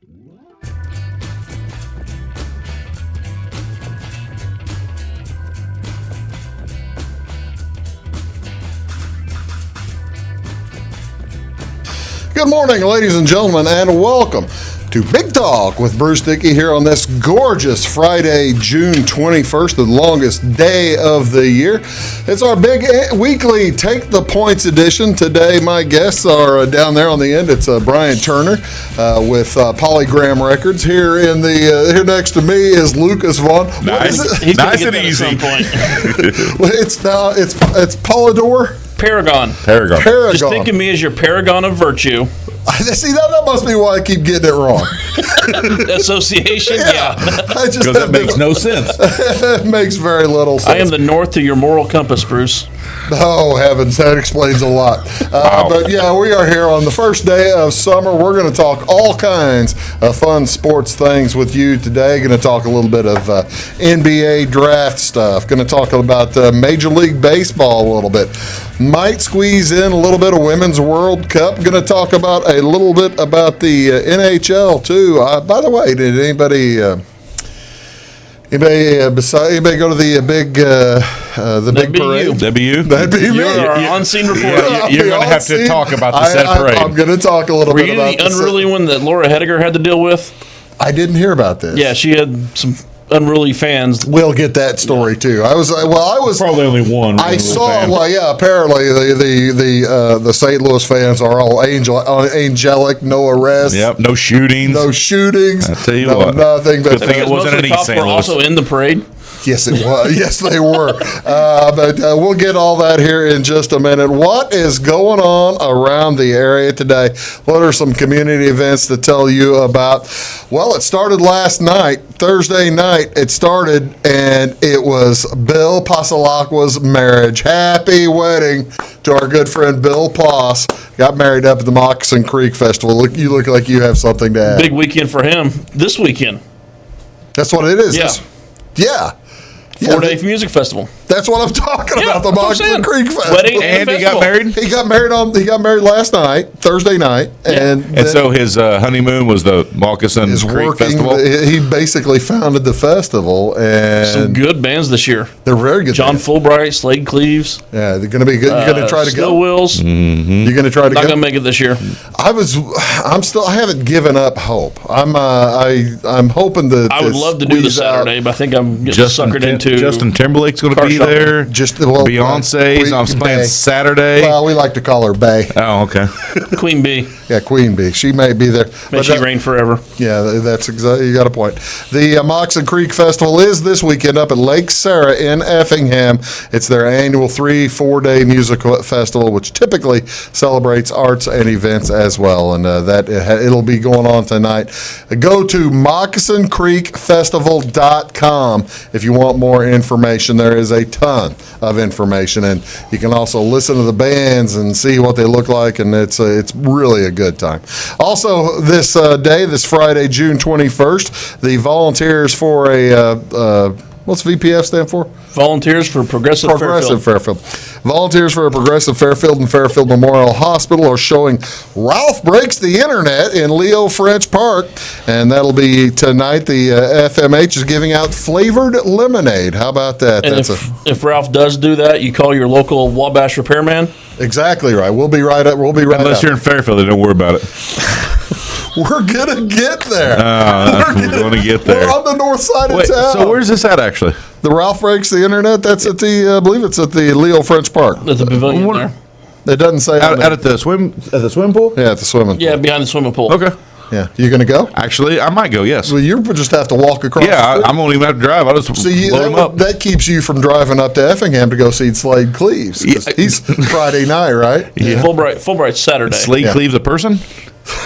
Good morning, ladies and gentlemen, and welcome to Big Talk with Bruce Dickey here on this gorgeous Friday, June 21st, the longest day of the year. It's our big weekly Take the Points edition. Today, my guests are down there on the end. It's Brian Turner with Polygram Records. Here here next to me is Lucas Vaughn. Nice, He's and easy. At some point. It's Polydor. Paragon. Just think of me as your paragon of virtue. See, that must be why I keep getting it wrong. Association, yeah. Because that makes no sense. It makes very little sense. I am the north to your moral compass, Bruce. Oh, heavens, that explains a lot. Wow. But yeah, we are here on the first day of summer. We're going to talk all kinds of fun sports things with you today. Going to talk a little bit of NBA draft stuff. Going to talk about Major League Baseball a little bit. Might squeeze in a little bit of Women's World Cup. Going to talk about a little bit about the NHL too. By the way, did anybody go to the big parade? That'd be you. That'd be me. You're our on-scene reporter. Yeah, you're going to have to talk about the said parade. I'm going to talk a little Were bit you about the unruly one that Laura Hediger had to deal with? I didn't hear about this. Yeah, she had some unruly fans. We'll get that story too. I was Probably only one. I saw. Well, yeah. Apparently, the St. Louis fans are all angelic. No arrests. Yep. No shootings. No shootings. I tell you what. Nothing. But Good thing it wasn't Most of the any cops St. were Louis. also in the parade. Yes, it was. Yes, they were. But we'll get all that here in just a minute. What is going on around the area today? What are some community events to tell you about? Well, it started last night, Thursday night. It started, and it was Bill Pasalacqua's marriage. Happy wedding to our good friend Bill Poss. Got married up at the Moccasin Creek Festival. You look like you have something to add. Big weekend for him this weekend. That's what it is. Yeah. Yeah. 4-day music festival. That's what I'm talking Yeah, about. The that's what I'm Moccasin saying. Creek Festival. Wedding And he festival. got married? He got married last Thursday night, and And so his honeymoon was the Moccasin is Creek working. Festival. He basically founded the festival, and Some good bands this year. they're very good. John bands. Fulbright, Slade Cleaves. Yeah, they're going to be good. You're going to try to Still go. Wills. You're going to try to Not go. going to make it this year. I haven't given up hope. I'm hoping that I would love to do the Saturday, but I think I'm getting suckered into. Justin Timberlake's going to car be shopping. there. Beyonce's on Bae. playing Saturday. Well, we like to call her Bay. Oh, okay. Queen Bee. Yeah, Queen Bee. She may be there. May But she that- reign forever. Yeah, that's exactly. You got a point. The Moccasin Creek Festival is this weekend up at Lake Sarah in Effingham. It's their annual 3-4 day music festival, which typically celebrates arts and events as well. And it'll be going on tonight. Go to moccasinCreekFestival.com if you want more information. There is a ton of information, and you can also listen to the bands and see what they look like, and it's really a good time. Also, this Friday, June 21st, the volunteers for what's VPF stand for? Volunteers for Progressive Fairfield. Volunteers for a Progressive Fairfield and Fairfield Memorial Hospital are showing Ralph Breaks the Internet in Leo French Park, and that'll be tonight. The FMH is giving out flavored lemonade. How about that? And if Ralph does do that, you call your local Wabash repairman. Exactly right. We'll be right up. Unless you're in Fairfield, then don't worry about it. We're gonna get there. We're going to get there. We're on the north side of Wait, town. so where's this at, actually? The Ralph Breaks the Internet? That's at I believe it's at the Leo French Park. At the pavilion there. It doesn't say Out at the swim pool? Yeah, at the swimming Yeah, pool. behind the swimming pool. Okay. Yeah. You gonna go? Actually, I might go, yes. Well, you just have to walk across Yeah, the street. I won't even have to drive. I'll just load them up. that keeps you from driving up to Effingham to go see Slade Cleaves. 'Cause Yeah. He's Friday night, right? Yeah. Fulbright's Saturday. Slade Yeah. Cleaves a person?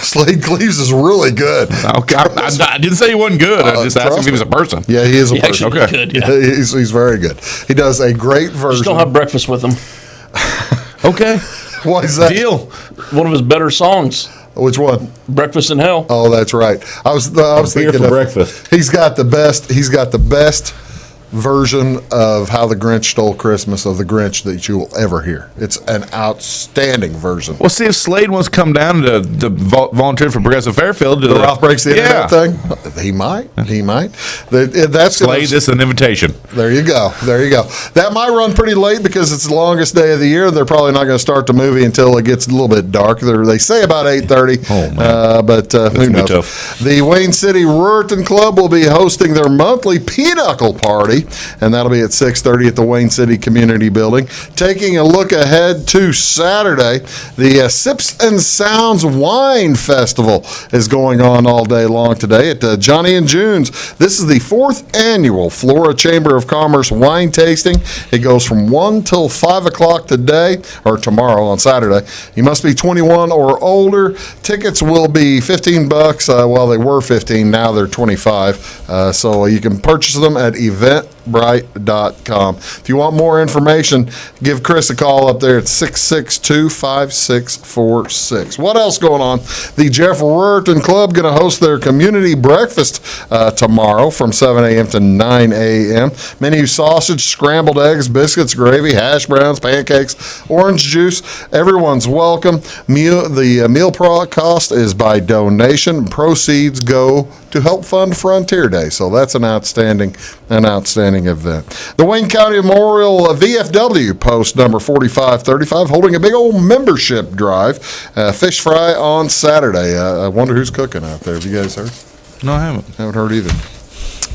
Slade Cleaves is really good. Okay. I didn't say he wasn't good. I just asked him if he was a person. Yeah, he is a He person. actually Okay. could, yeah. He's very good. He does a great version. Just don't have breakfast with him. Okay. Why is that? Deal. One of his better songs, Which one? Breakfast in Hell. Oh, that's right. I was Beer thinking for of, breakfast. He's got the best version of How the Grinch Stole Christmas of the Grinch that you will ever hear. It's an outstanding version. Well, see if Slade wants to come down to volunteer for Progressive Fairfield. The Ralph Breaks the Internet thing? He might. That's Slade, this is an invitation. There you go. That might run pretty late because it's the longest day of the year. They're probably not going to start the movie until it gets a little bit dark. They say about 8:30. Oh, man. But who knows? Tough. The Wayne City Ruritan Club will be hosting their monthly Pinochle Party, and that'll be at 6:30 at the Wayne City Community Building. Taking a look ahead to Saturday, the Sips and Sounds Wine Festival is going on all day long today at Johnny and June's. This is the 4th annual Florida Chamber of Commerce wine tasting. It goes from 1 till 5 o'clock today, or tomorrow on Saturday. You must be 21 or older. Tickets will be $15. Well, they were 15, now they're 25. So you can purchase them at eventbrite.com. If you want more information, give Chris a call up there at 662-5646. What else going on? The Jeff Ruritan Club going to host their community breakfast tomorrow from 7 a.m. to 9 a.m. Menu: sausage, scrambled eggs, biscuits, gravy, hash browns, pancakes, orange juice. Everyone's welcome. The meal cost is by donation. Proceeds go to help fund Frontier Day. So that's an outstanding event. The Wayne County Memorial VFW post number 4535 holding a big old membership drive. Fish fry on Saturday. I wonder who's cooking out there. Have you guys heard? No, I haven't. Haven't heard either.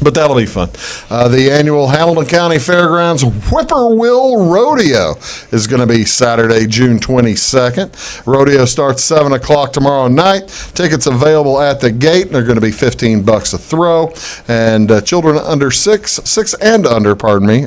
But that'll be fun. The annual Hamilton County Fairgrounds Whippoorwill Rodeo is going to be Saturday, June 22nd. Rodeo starts 7 o'clock tomorrow night. Tickets available at the gate. They're going to be $15 a throw. And children under 6 and under,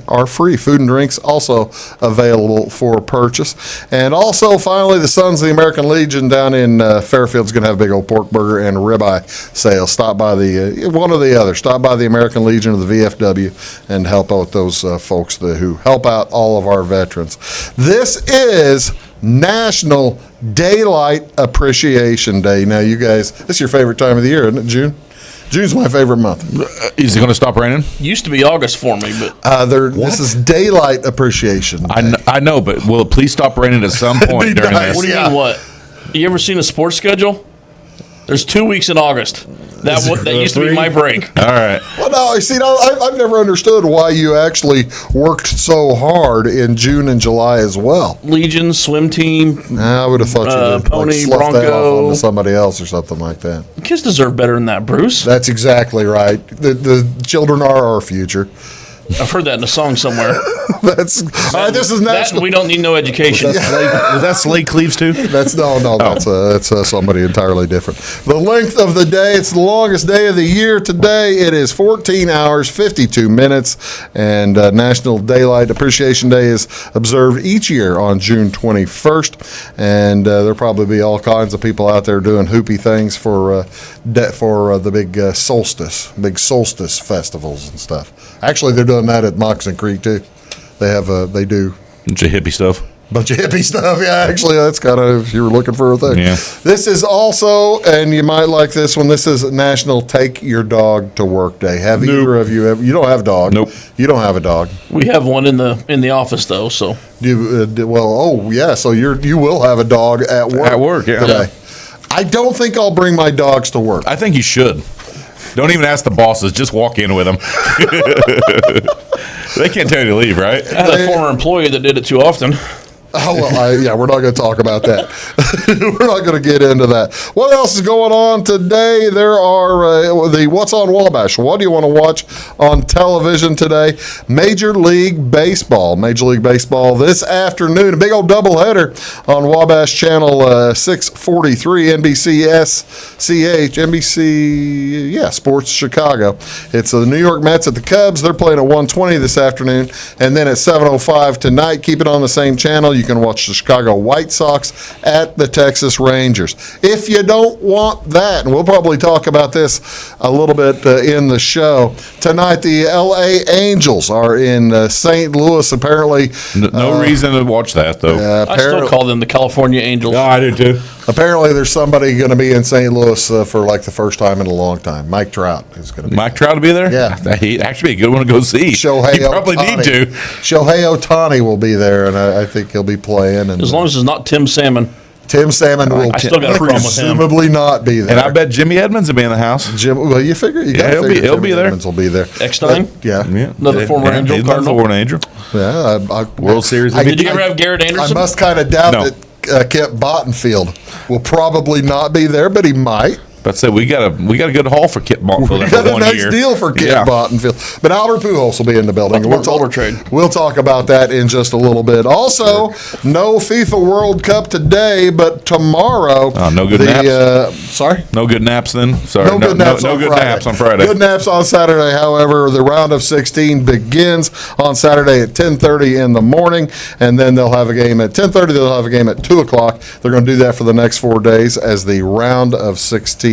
are free. Food and drinks also available for purchase. And also, finally, the Sons of the American Legion down in Fairfield is going to have a big old pork burger and ribeye sale. Stop by one or the other. Stop by the American Legion of the VFW and help out those folks who help out all of our veterans. This is National Daylight Appreciation Day. Now, you guys, this is your favorite time of the year, isn't it, June? June's my favorite month. Is it going to stop raining? Used to be August for me, but this is Daylight Appreciation Day. I know, but will it please stop raining at some point during nice. this? what do you mean, what? You ever seen a sports schedule? There's 2 weeks in August. That used to be my break. All right. Well, no, you see, I've never understood why you actually worked so hard in June and July as well. Legion, swim team. I would have thought you would Pony, slough that Bronco. off onto somebody else or something like that. Kids deserve better than that, Bruce. That's exactly right. The children are our future. I've heard that in a song somewhere. This is national. We don't need no education. Was that Slade Cleaves too? That's somebody entirely different. The length of the day, it's the longest day of the year today. It is 14 hours, 52 minutes, and National Daylight Appreciation Day is observed each year on June 21st, and there'll probably be all kinds of people out there doing hoopy things for the big solstice festivals and stuff. Actually, they're doing that at Moccasin Creek too. They do Bunch of hippie stuff. bunch of hippie stuff. Yeah, actually, that's kind of, if you were looking for a thing. Yeah. This is also, and you might like this one, this is National Take Your Dog to Work Day. Have either of you ever, you don't have a dog. Nope. You don't have a dog. We have one in the office though, so So you will have a dog at work. At work, yeah. Today. I don't think I'll bring my dogs to work. I think you should. Don't even ask the bosses. Just walk in with them. They can't tell you to leave, right? I had a former employee that did it too often. Oh, well, we're not going to talk about that. We're not going to get into that. What else is going on today? There are the What's on Wabash. What do you want to watch on television today? Major League Baseball. Major League Baseball this afternoon. A big old doubleheader on Wabash Channel 643, NBC Sports Chicago. It's the New York Mets at the Cubs. They're playing at 1:20 this afternoon. And then at 7:05 tonight, keep it on the same channel. You can watch the Chicago White Sox at the Texas Rangers. If you don't want that, and we'll probably talk about this a little bit in the show, tonight the L.A. Angels are in St. Louis. Apparently, No reason to watch that, though. I still call them the California Angels. No, I do too. Apparently, there's somebody going to be in St. Louis for like the first time in a long time. Mike Trout is going to be. Mike Trout will be there? Yeah. He'd actually be a good one to go see. Shohei You probably Ohtani. need to. Shohei Ohtani will be there, and I think he'll be playing. And As long as it's not Tim Salmon. Tim Salmon will I still got a problem with him. presumably not be there. And I bet Jimmy Edmonds will be in the house. Well, you figure you got to figure he'll be Jimmy there. Edmonds will be there. Eckstein? Yeah. Another former Angel, He's Cardinal. Former Angel. Yeah. World Series. Did you ever have Garrett I Anderson? must kind of doubt No. that Kip Bottenfield will probably not be there, but he might. But say we got a good haul for Kip Bottenfield. We after got a 1 nice year. deal for Kip Yeah. Bottenfield. But Albert Pujols will be in the building. What's older trade? We'll talk about that in just a little bit. Also, no FIFA World Cup today, but tomorrow. No good naps? Sorry? No good naps then. Sorry, No good naps no on good Friday. naps on Friday. Good naps on Saturday. However, the round of 16 begins on Saturday at 10:30 in the morning, and then they'll have a game at 10:30. They'll have a game at 2 o'clock. They're going to do that for the next 4 days as the round of 16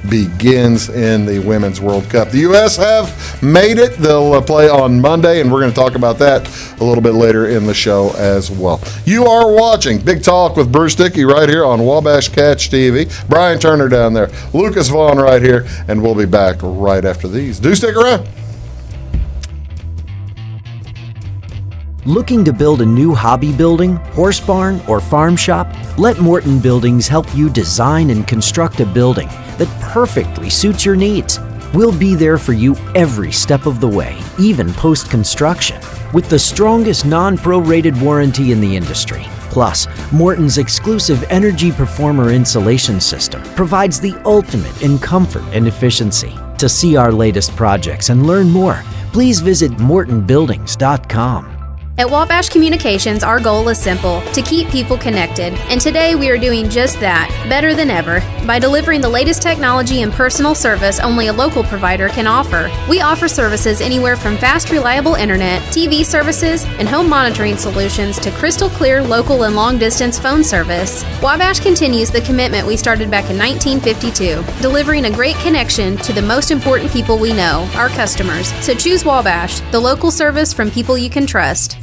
begins in the Women's World Cup. The U.S. have made it. They'll play on Monday, and we're going to talk about that a little bit later in the show as well. You are watching Big Talk with Bruce Dickey right here on Wabash Catch TV. Brian Turner down there. Lucas Vaughn right here, and we'll be back right after these. Do stick around. Looking to build a new hobby building, horse barn, or farm shop? Let Morton Buildings help you design and construct a building that perfectly suits your needs. We'll be there for you every step of the way, even post-construction, with the strongest non-prorated warranty in the industry. Plus, Morton's exclusive Energy Performer insulation system provides the ultimate in comfort and efficiency. To see our latest projects and learn more, please visit mortonbuildings.com. At Wabash Communications, our goal is simple: to keep people connected. And today we are doing just that, better than ever, by delivering the latest technology and personal service only a local provider can offer. We offer services anywhere from fast, reliable internet, TV services, and home monitoring solutions to crystal clear local and long-distance phone service. Wabash continues the commitment we started back in 1952, delivering a great connection to the most important people we know, our customers. So choose Wabash, the local service from people you can trust.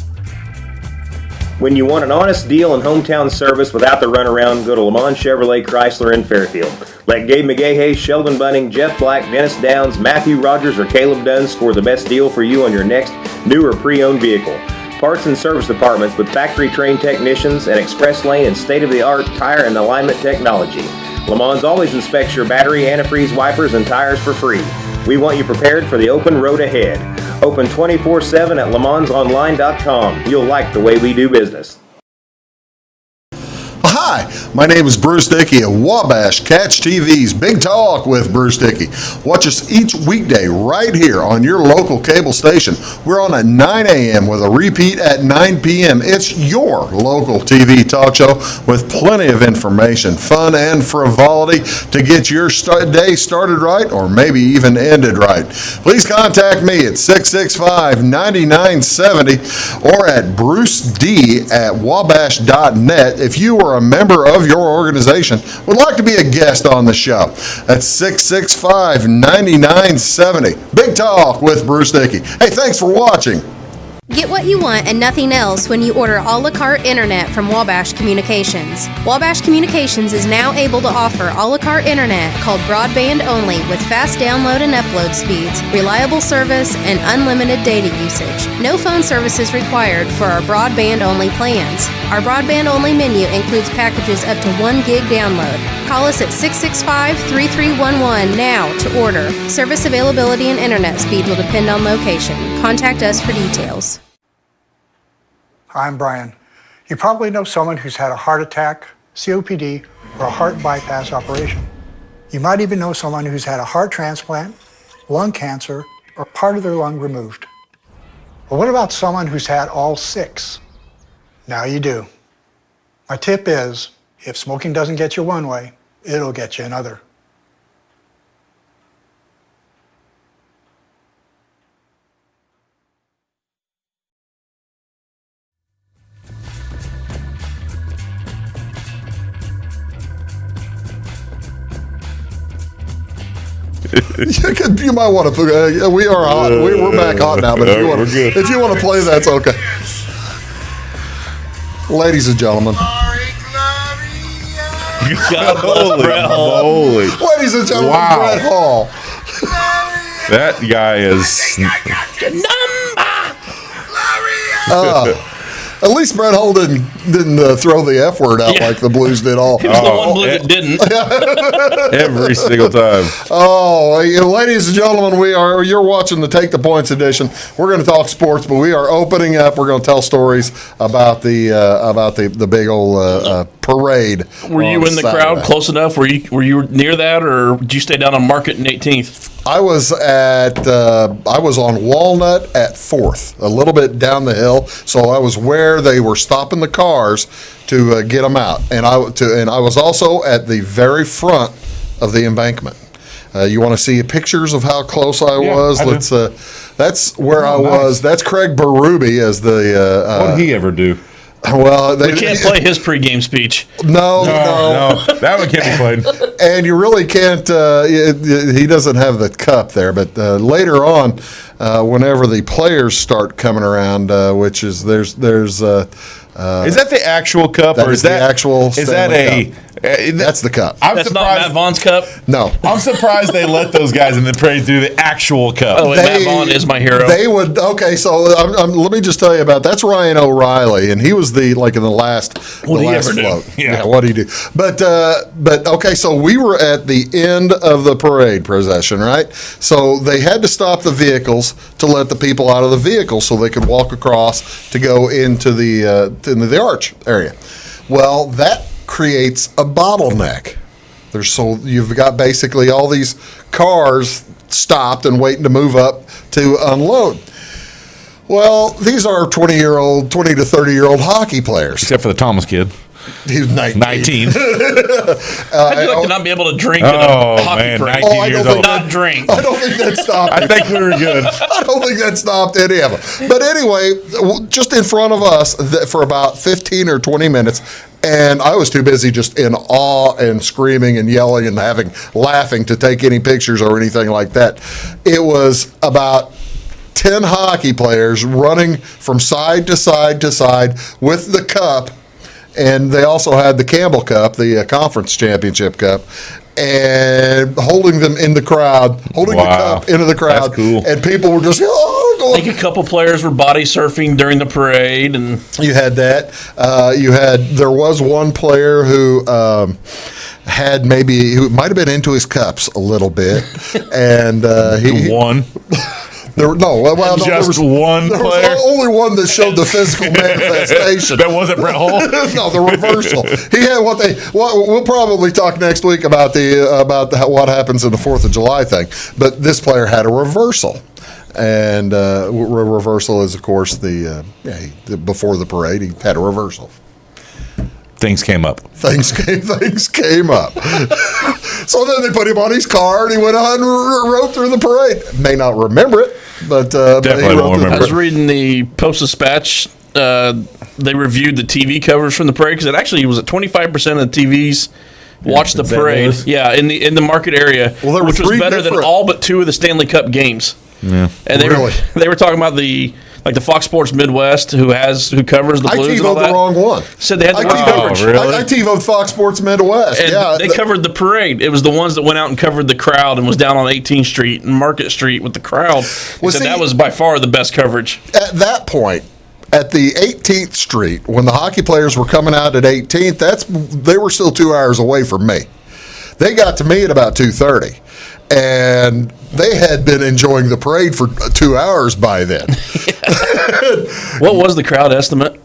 When you want an honest deal and hometown service without the runaround, go to Lamont Chevrolet Chrysler in Fairfield. Let Gabe McGahey, Sheldon Bunning, Jeff Black, Dennis Downs, Matthew Rogers, or Caleb Dunn score the best deal for you on your next new or pre-owned vehicle. Parts and service departments with factory-trained technicians and express lane and state-of-the-art tire and alignment technology. Lamont's always inspects your battery, antifreeze, wipers, and tires for free. We want you prepared for the open road ahead. Open 24/7 at LeMansOnline.com. You'll like the way we do business. Hi, my name is Bruce Dickey of Wabash Catch TV's Big Talk with Bruce Dickey. Watch us each weekday right here on your local cable station. We're on at 9 a.m. with a repeat at 9 p.m. It's your local TV talk show with plenty of information, fun, and frivolity to get your day started right or maybe even ended right. Please contact me at 665-9970 or at bruced@wabash.net if you are a member of your organization would like to be a guest on the show. That's 665-9970. Big Talk with Bruce Dickey. Hey, thanks for watching. Get what you want and nothing else when you order a la carte internet from Wabash Communications. Wabash Communications is now able to offer a la carte internet called broadband only with fast download and upload speeds, reliable service, and unlimited data usage. No phone service is required for our broadband only plans. Our broadband only menu includes packages up to 1 gig download. Call us at 665-3311 now to order. Service availability and internet speed will depend on location. Contact us for details. I'm Brian. You probably know someone who's had a heart attack, COPD, or a heart bypass operation. You might even know someone who's had a heart transplant, lung cancer, or part of their lung removed. But what about someone who's had all 6? Now you do. My tip is, if smoking doesn't get you one way, it'll get you another. You might want to put. We are hot. We're back hot now. But if you want to play, that's okay. Ladies and gentlemen, God bless Brett Hall. Holy. Ladies and gentlemen, Wow. Brett Hall. That guy is. At least Brett Hall didn't throw the F word out Yeah. like the Blues did all. He was the one blue that didn't. Every single time. Oh, ladies and gentlemen, you're watching the Take the Points edition. We're going to talk sports, but we are opening up. We're going to tell stories about the big old parade. Were you in the crowd close enough? Were you near that, or did you stay down on Market and 18th? I was on Walnut at 4th, a little bit down the hill. So I was where they were stopping the cars to get them out, and I was also at the very front of the embankment. You want to see pictures of how close I was? That's where I was. That's Craig Berube as the. What did he ever do? Well, We can't play his pregame speech. No, That one can't be played. and you really can't. He doesn't have the cup there, but later on, whenever the players start coming around, which is there's. Is that the actual cup, That or is is that the actual Is that Stanley a? That's the cup. I'm That's not Matt surprised. Vaughn's cup. No. I'm surprised they let those guys in the parade do the actual cup. Oh, and Matt Vaughn is my hero. They would so let me just tell you about that's Ryan O'Reilly, and he was in the last What'd he last ever do? float. Yeah. What'd he do? But okay, so we were at the end of the parade procession, right? So they had to stop the vehicles to let the people out of the vehicles so they could walk across to go into the arch area. Well, that creates a bottleneck. You've got basically all these cars stopped and waiting to move up to unload. Well, these are 20 to 30-year-old hockey players. Except for the Thomas kid. He was 19. 19. How'd you like to not be able to drink in Oh, a hockey man, parade? 19 I years don't old. Not drink. I don't think that stopped. I think we were good. I don't think that stopped any of them. But anyway, just in front of us for about 15 or 20 minutes, and I was too busy just in awe and screaming and yelling and laughing to take any pictures or anything like that. It was about 10 hockey players running from side to side to side with the cup, and they also had the Campbell Cup, the Conference Championship Cup, and holding them in the crowd, holding the cup into the crowd. That's cool. And people were just, I think a couple players were body surfing during the parade, and you had that. There was one player who who might have been into his cups a little bit, and he One. there was one there player? was only one that showed the physical manifestation. That wasn't Brett Hall? No, the reversal. He had we'll probably talk next week about what happens in the 4th of July thing. But this player had a reversal. And reversal is, of course, before the parade, he had a reversal. Things came up. Things came up. So then they put him on his car, and he went on and rode through the parade. May not remember it, but Definitely won't I remember. was reading the Post-Dispatch. They reviewed the TV covers from the parade because it actually was at 25% of the TVs watched the Is that parade. what it is? Yeah, in the market area, Well, there were which was three better than different- all but 2 of the Stanley Cup games. Yeah. And they were talking about the Fox Sports Midwest who covers the I Blues and all TiVoed that. the wrong one. Said they had the I worst TiVoed- coverage. really? I TiVoed Fox Sports Midwest. And yeah, they covered the parade. It was the ones that went out and covered the crowd and was down on 18th Street and Market Street with the crowd. He said that was by far the best coverage. At that point, at the 18th Street, when the hockey players were coming out at 18th, they were still 2 hours away from me. They got to me at about 2:30, and they had been enjoying the parade for 2 hours by then. What was the crowd estimate?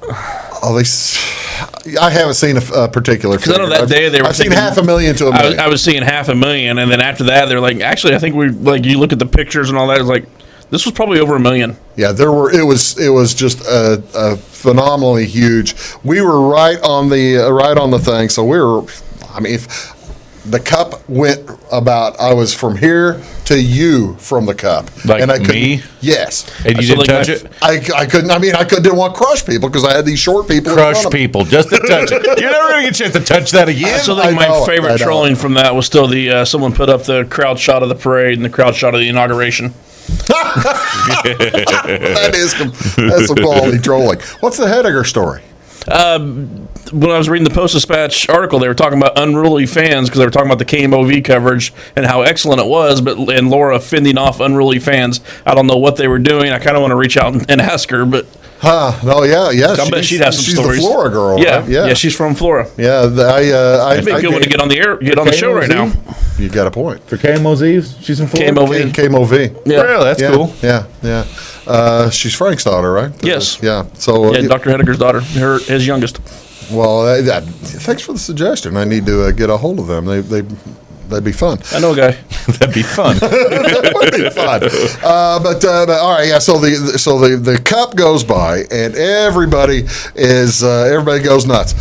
I haven't seen a particular figure. I know that day they were I've seen thinking- 500,000 to a million. I was seeing 500,000, and then after that, they're like, actually, I think you look at the pictures and all that, it's like, this was probably over 1 million. Yeah, it was just a phenomenally huge. We were right on the thing, so we were. I mean, if the cup went I was from here to you from the cup, Like and I couldn't- me? Yes, And you So, didn't like, touch it? I couldn't. I mean, didn't want to crush people because I had these short people. in Crush front of me. people just to touch it. You're never going to get a chance to touch that again. I still I think my know it, I favorite know trolling it. from that was still the someone put up the crowd shot of the parade and the crowd shot of the inauguration. That's some quality trolling. What's the Heidegger story? When I was reading the Post-Dispatch article, they were talking about unruly fans because they were talking about the KMOV coverage and how excellent it was, and Laura fending off unruly fans. I don't know what they were doing. I kind of want to reach out and ask her, but... No, yeah. I bet she'd have some she's stories. She's the Flora girl, yeah, right? Yeah, she's from Flora. Yeah, It'd be a good one to get on the air, get on the show right now. You got a point. For KMOZ, she's in Florida. KMOV. Yeah. Really? That's cool. Yeah. She's Frank's daughter, right? Yes. Yeah. So Yeah, Dr. Hedeker's daughter, his youngest. well, thanks for the suggestion. I need to get a hold of them. They'd be fun. I know a guy. That'd be fun. That would be fun. But all right, yeah. So the cup goes by, and everybody goes nuts.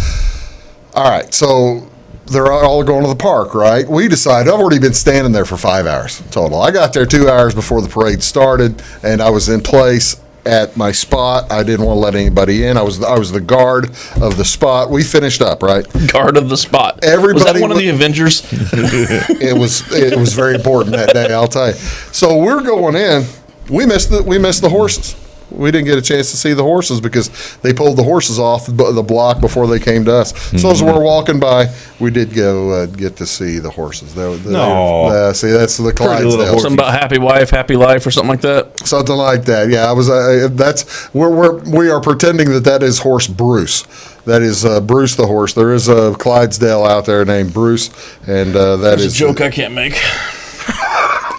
All right, so they're all going to the park, right? We decided. I've already been standing there for 5 hours total. I got there 2 hours before the parade started, and I was in place at my spot. I didn't want to let anybody in. I was the guard of the spot. We finished up, right? Guard of the spot. Everybody was that one of the Avengers? It was very important that day, I'll tell you. So we're going in. We missed the horses. We didn't get a chance to see the horses because they pulled the horses off the block before they came to us. So as we're walking by, we did go get to see the horses. See, that's the Clydesdale. Something about happy wife, happy life, or something like that. Something like that. Yeah, I was. We are pretending that is horse Bruce. That is Bruce the horse. There is a Clydesdale out there named Bruce, and That's a joke I can't make.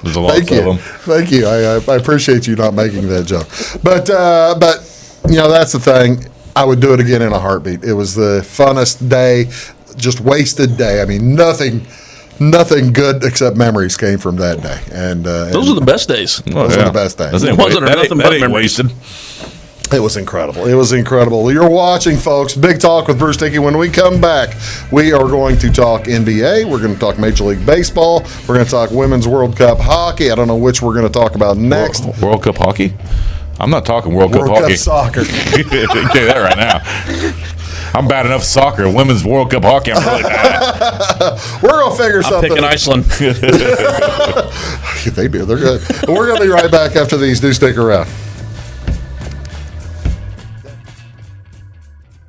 There's a lot of them. Thank you. I appreciate you not making that joke. But that's the thing. I would do it again in a heartbeat. It was the funnest day, just wasted day. I mean, nothing good except memories came from that day. And those are the best days. Those are the best days. It wasn't nothing but memories. Wasted. It was incredible. It was incredible. You're watching, folks. Big Talk with Bruce Dickey. When we come back, we are going to talk NBA. We're going to talk Major League Baseball. We're going to talk Women's World Cup hockey. I don't know which we're going to talk about next. World Cup hockey? I'm not talking World Cup hockey. World Cup soccer. I can tell you that right now. I'm bad enough soccer. Women's World Cup hockey, I'm really bad. We're going to figure something. I'm picking Iceland. They do. They're good. We're going to be right back after these. Do stick around.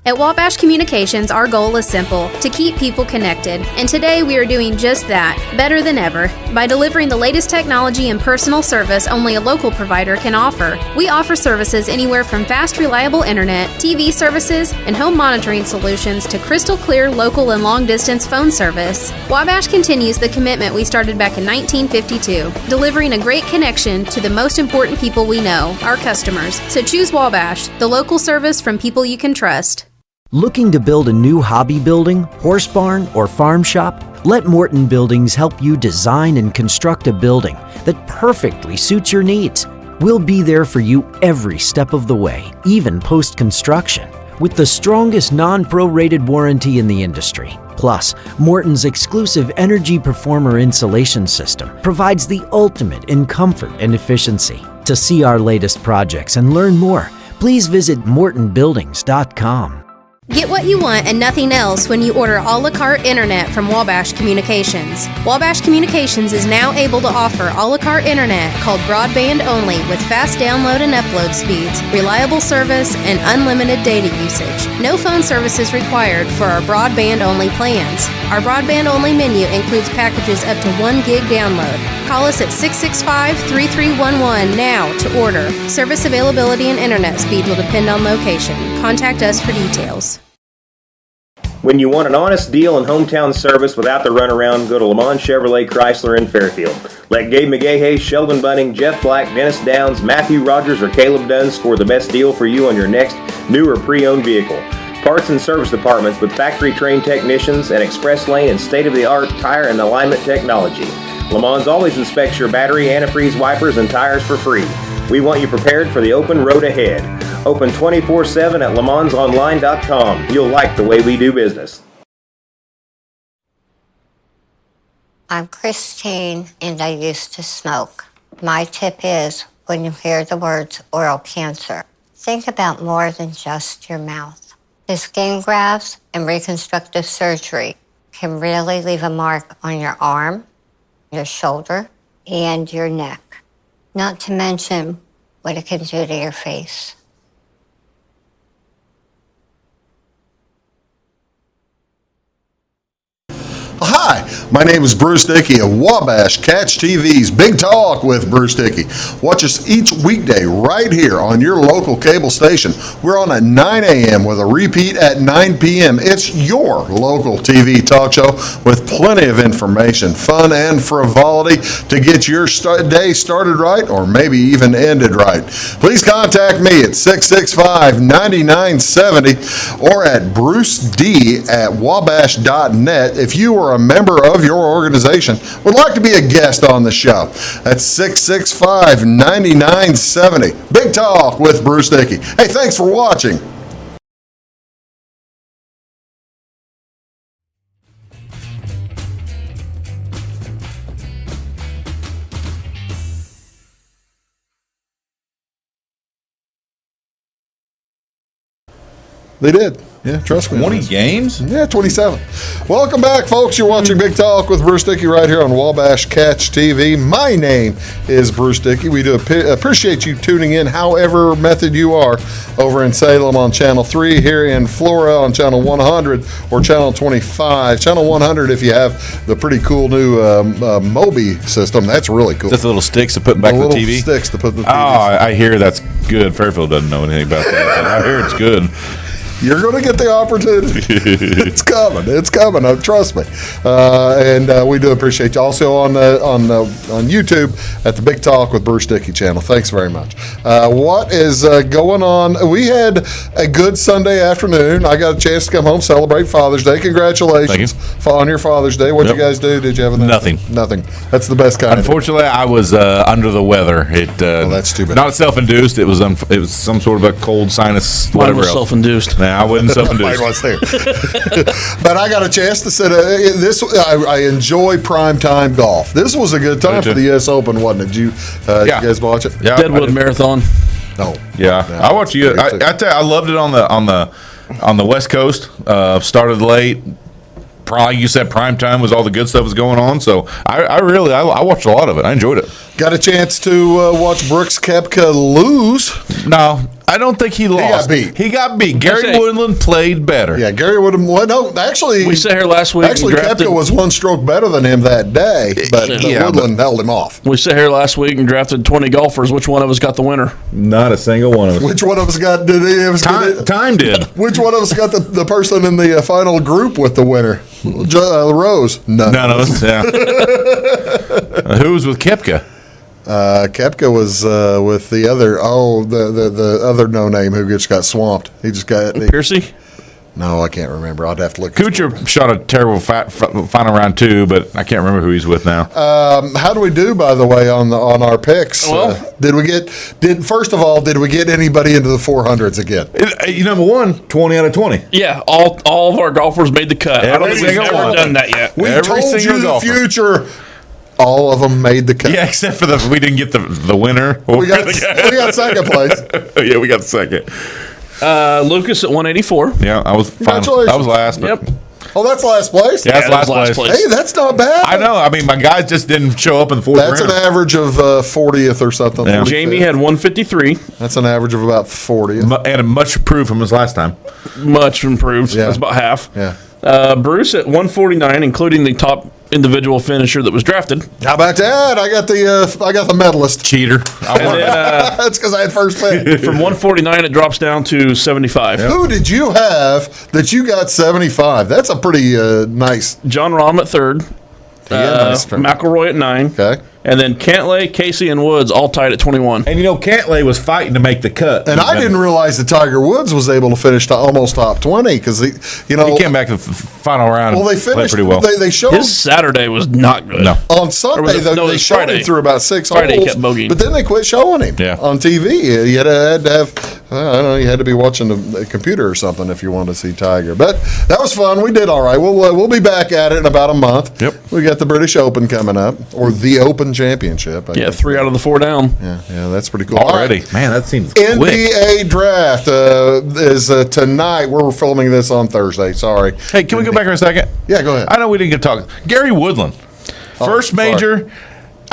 At Wabash Communications, our goal is simple: to keep people connected. And today we are doing just that, better than ever, by delivering the latest technology and personal service only a local provider can offer. We offer services anywhere from fast, reliable internet, TV services, and home monitoring solutions to crystal clear local and long-distance phone service. Wabash continues the commitment we started back in 1952, delivering a great connection to the most important people we know, our customers. So choose Wabash, the local service from people you can trust. Looking to build a new hobby building, horse barn, or farm shop? Let Morton Buildings help you design and construct a building that perfectly suits your needs. We'll be there for you every step of the way, even post-construction, with the strongest non-prorated warranty in the industry. Plus, Morton's exclusive Energy Performer insulation system provides the ultimate in comfort and efficiency. To see our latest projects and learn more, please visit mortonbuildings.com. Get what you want and nothing else when you order a la carte internet from Wabash Communications. Wabash Communications is now able to offer a la carte internet called broadband only with fast download and upload speeds, reliable service, and unlimited data usage. No phone services required for our broadband only plans. Our broadband only menu includes packages up to 1 gig download. Call us at 665-3311 now to order. Service availability and internet speed will depend on location. Contact us for details. When you want an honest deal and hometown service without the runaround, go to Lamont Chevrolet Chrysler in Fairfield. Let Gabe McGahey, Sheldon Bunning, Jeff Black, Dennis Downs, Matthew Rogers, or Caleb Dunn score the best deal for you on your next new or pre-owned vehicle. Parts and service departments with factory-trained technicians and express lane and state-of-the-art tire and alignment technology. Lamont always inspects your battery, antifreeze, wipers, and tires for free. We want you prepared for the open road ahead. Open 24/7 at LeMansOnline.com. You'll like the way we do business. I'm Christine, and I used to smoke. My tip is, when you hear the words oral cancer, think about more than just your mouth. The skin grafts and reconstructive surgery can really leave a mark on your arm, your shoulder, and your neck. Not to mention what it can do to your face. Hi, my name is Bruce Dickey of Wabash Catch TV's Big Talk with Bruce Dickey. Watch us each weekday right here on your local cable station. We're on at 9 a.m. with a repeat at 9 p.m. It's your local TV talk show with plenty of information, fun, and frivolity to get your day started right or maybe even ended right. Please contact me at 665-9970 or at bruced@wabash.net if you or a member of your organization would like to be a guest on the show. That's 665-9970. Big Talk with Bruce Dickey. Hey, thanks for watching. They did. Yeah, trust me. 20 games? Yeah, 27. Welcome back, folks. You're watching Big Talk with Bruce Dickey right here on Wabash Catch TV. My name is Bruce Dickey. We do appreciate you tuning in however method you are over in Salem on Channel 3, here in Florida on Channel 100 or Channel 25. Channel 100 if you have the pretty cool new Mobi system. That's really cool. Just the little sticks to put back the the little TV? sticks to put the TV. Oh, I hear that's good. Fairfield doesn't know anything about that. But I hear it's good. You're going to get the opportunity. It's coming. It's coming. Trust me. And we do appreciate you. Also on YouTube at the Big Talk with Bruce Dickey channel. Thanks very much. What is going on? We had a good Sunday afternoon. I got a chance to come home, celebrate Father's Day. Congratulations on your Father's Day. What did you guys do? Did you have Nothing. Nothing. That's the best kind. Unfortunately, I was under the weather. That's too bad. Not self-induced. It was some sort of a cold sinus. Mine Whatever was else. self-induced. Nah, I wasn't self-induced. Mine was there. But I got a chance to sit. I enjoy primetime golf. This was a good time for the U.S. Open, wasn't it? Did you guys watch it? Yeah, Deadwood Marathon. No. Yeah, I watched you. I tell you, I loved it on the West Coast. Started late. Probably you said prime time was all the good stuff was going on. So I watched a lot of it. I enjoyed it. Got a chance to watch Brooks Koepka lose. No, I don't think he lost. He got beat. Gary Woodland played better. Yeah, Gary Woodland. Well, no, actually, we sat here last week. Actually, Koepka was one stroke better than him that day, but Woodland held him off. We sat here last week and drafted 20 golfers. Which one of us got the winner? Not a single one of us. Which one of us got? Time did. Which one of us got the person in the final group with the winner? Rose. None of us. Yeah. Who was with Koepka? Koepka was with the other. The other no name who just got swamped. He just got Piercy. No, I can't remember. I'd have to look. Kuchar shot a terrible final round too, but I can't remember who he's with now. How do we do, by the way, on our picks? Well, did we get anybody into the 400s again? Number one, 20 out of 20. Yeah, all of our golfers made the cut. I don't think we've ever done that yet. We told you the future. All of them made the cut. Yeah, except for we didn't get the winner. We got second place. Yeah, we got second. Lucas at 184. Yeah, I was Congratulations. I was last. Yep. Oh, that's last place? Yeah, that's last place. Hey, that's not bad. I know. I mean, my guys just didn't show up in the fourth round. That's an average of 40th or something. Yeah. Jamie had 153. That's an average of about 40th. And much improved from his last time. Much improved. Yeah. That's about half. Yeah. Bruce at 149, including the top individual finisher that was drafted. How about that? I got the medalist. Cheater. That's because I had first pick. From 149, it drops down to 75. Yep. Who did you have that you got 75? That's a pretty nice. John Rahm at third. Nice. McElroy at 9. Okay. And then Cantlay, Casey, and Woods all tied at 21. And Cantlay was fighting to make the cut. And I didn't realize that Tiger Woods was able to finish to almost top 20 because he came back to the final round. Well, they finished pretty well. They showed his Saturday was not good. No. On Sunday, they showed him through about 6 Friday holes. Kept bogeying. But then they quit showing him on TV. You had to have. I don't know. You had to be watching the computer or something if you wanted to see Tiger. But that was fun. We did all right. We'll be back at it in about a month. Yep. We got the British Open coming up, or the Open Championship. Yeah, 3 out of the 4 down. Yeah, that's pretty cool. Already. Right. Man, that seems quick. NBA draft is tonight. We're filming this on Thursday. Sorry. Hey, can we go back for a second? Yeah, go ahead. I know we didn't get to talk. Gary Woodland, first major.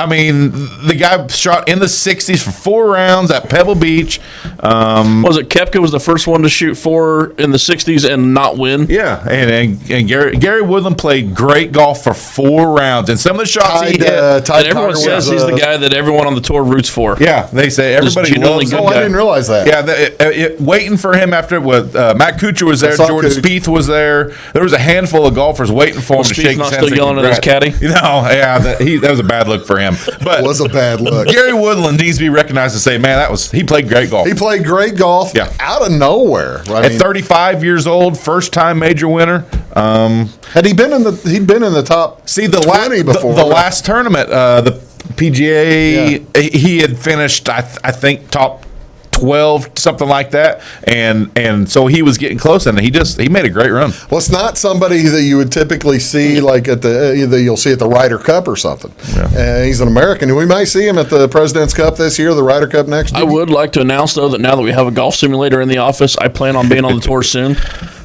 I mean, the guy shot in the 60s for 4 rounds at Pebble Beach. Was it Koepka was the first one to shoot 4 in the 60s and not win? Yeah, and Gary Woodland played great golf for 4 rounds, and some of the shots he hit. And everyone says he's the guy that everyone on the tour roots for. Yeah, they say everybody genuinely loves good him. Oh, I didn't realize that. Yeah, waiting for him after what Matt Kuchar was there, Jordan Spieth was there. There was a handful of golfers waiting for him to shake his hand. Still yelling at his caddy? No, yeah, that was a bad look for him. But it was a bad look. Gary Woodland needs to be recognized and say, man, he played great golf. He played great golf out of nowhere. At 35 years old, first time major winner. Had he been in the top 20 before? The last tournament, the PGA, he had finished, I think, top 12, something like that, and so he was getting close, and he made a great run. Well, it's not somebody that you would typically see like at you'll see at the Ryder Cup or something. Yeah. He's an American. We might see him at the President's Cup this year, the Ryder Cup next year. I would like to announce though that now that we have a golf simulator in the office, I plan on being on the tour soon.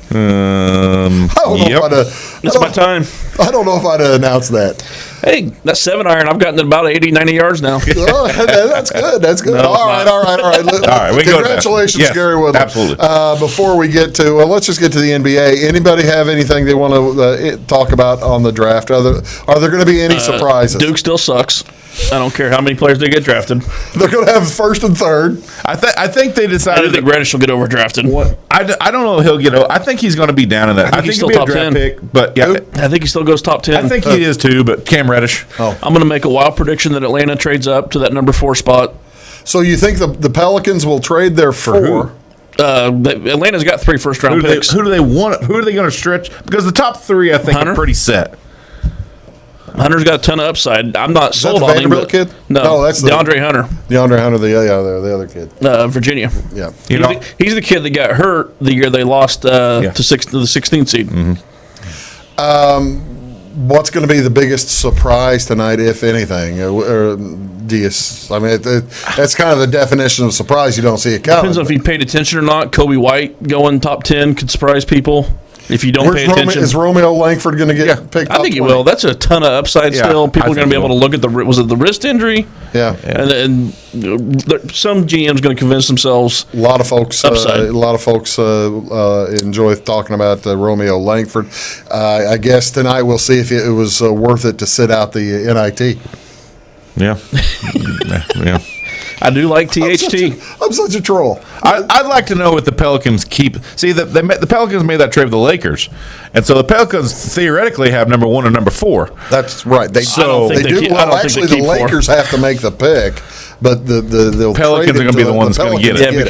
It's my time. I don't know if I'd announce that. Hey, that 7-iron, I've gotten it about 80, 90 yards now. Oh, that's good. That's good. No, all right. All right, congratulations, yes, Gary Woodland. Absolutely. Before we get to, let's just get to the NBA. Anybody have anything they want to talk about on the draft? Are there going to be any surprises? Duke still sucks. I don't care how many players they get drafted. They're going to have first and third. I think they decided. I think Reddish will get overdrafted. I don't know if he'll get over. I think he's going to be down in that. I think he's still he'll top be a draft 10. pick, but yeah, I think he still goes top 10. I think he is too. But Cam Reddish. Oh. I'm going to make a wild prediction that Atlanta trades up to that number 4 spot. So you think the Pelicans will trade their 4? Atlanta's got 3 first-round picks. Who do they want? Who are they going to stretch? Because the top 3, I think, Hunter? are pretty set. Hunter's got a ton of upside. I'm not sold the on him. Vanderbilt kid? No, that's DeAndre Hunter. DeAndre Hunter, the other kid. Virginia. Yeah. He's the kid that got hurt the year they lost to the 16th seed. Mm-hmm. What's going to be the biggest surprise tonight, if anything? Or do you? I mean, that's kind of the definition of surprise. You don't see it coming. Depends on if you paid attention or not. Kobe White going top 10 could surprise people. If you don't pay attention, is Romeo Langford going to get picked up? I think he will. That's a ton of upside still. People are going to be able to look at was it the wrist injury? Yeah. And some GM's going to convince themselves. A lot of folks enjoy talking about Romeo Langford. I guess tonight we'll see if it was worth it to sit out the NIT. Yeah. Yeah. I do like THT. I'm such a troll. I'd like to know what the Pelicans keep. See, the Pelicans made that trade with the Lakers, and so the Pelicans theoretically have number 1 and number 4. That's right. They do. Actually, the Lakers have to make the pick, but the Pelicans are going to be the ones going to get it. Yeah,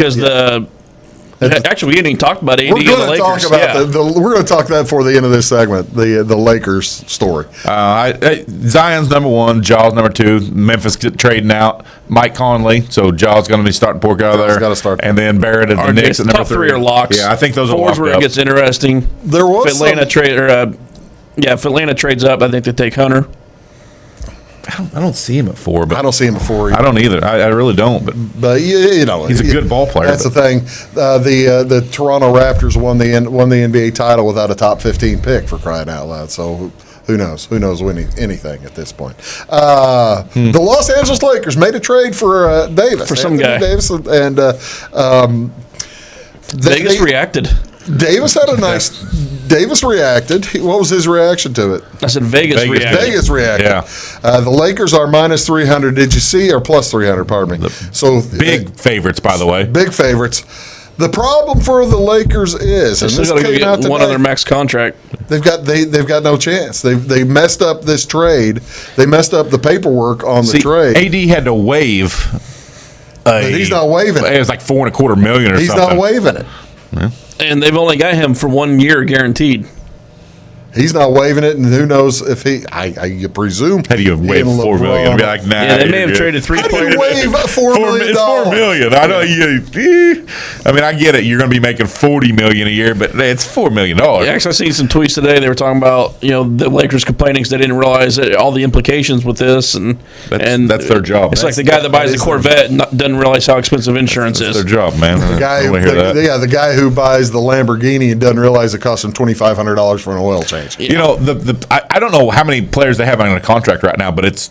because actually, we hadn't even talked about AD and the Lakers. We're going to talk that before the end of this segment. The Lakers story. Zion's number 1, Jaw's number 2. Memphis trading out Mike Conley, so Jaw's going to be starting to pork out of there. Got to start. And then Barrett at the Knicks at number 3. Top 3 are locks. Yeah, I think those are locked where up. it gets interesting. There was if Atlanta if Atlanta trades up, I think they take Hunter. I don't see him at 4, but I don't see him at 4 either. I don't either. I really don't. But you know, he's a good ball player. That's the thing. The Toronto Raptors won the NBA title without a top 15 pick, for crying out loud. So who knows? Who knows anything at this point? The Los Angeles Lakers made a trade for Davis, for some guy. Davis, and Vegas reacted. Davis reacted. What was his reaction to it? I said Vegas reacted. Vegas reacted. Yeah. The Lakers are minus 300. Did you see? Or plus 300, pardon me. So big favorites, by the way. Big favorites. The problem for the Lakers is, and this came out today, one other max contract. They've got no chance. They messed up this trade. They messed up the paperwork on the trade. AD had to waive. But he's not waiving it. It was like $4.25 million or something. He's not waiving it. Yeah. And they've only got him for 1 year guaranteed. He's not waiving it, and who knows if I presume. How do you waive $4 million? I'd be like, nah. Yeah, they may have traded 3 players. How do you waive $4 million? It's $4 million. I know I mean, I get it. You're going to be making $40 million a year, but it's $4 million. Yeah, actually, I seen some tweets today. They were talking about the Lakers complaining because they didn't realize all the implications with this, and that's their job. It's like the guy that buys the Corvette and doesn't realize how expensive insurance is. Their job, man. The guy who buys the Lamborghini and doesn't realize it costs him $2,500 for an oil change. You know, I don't know how many players they have on a contract right now, but it's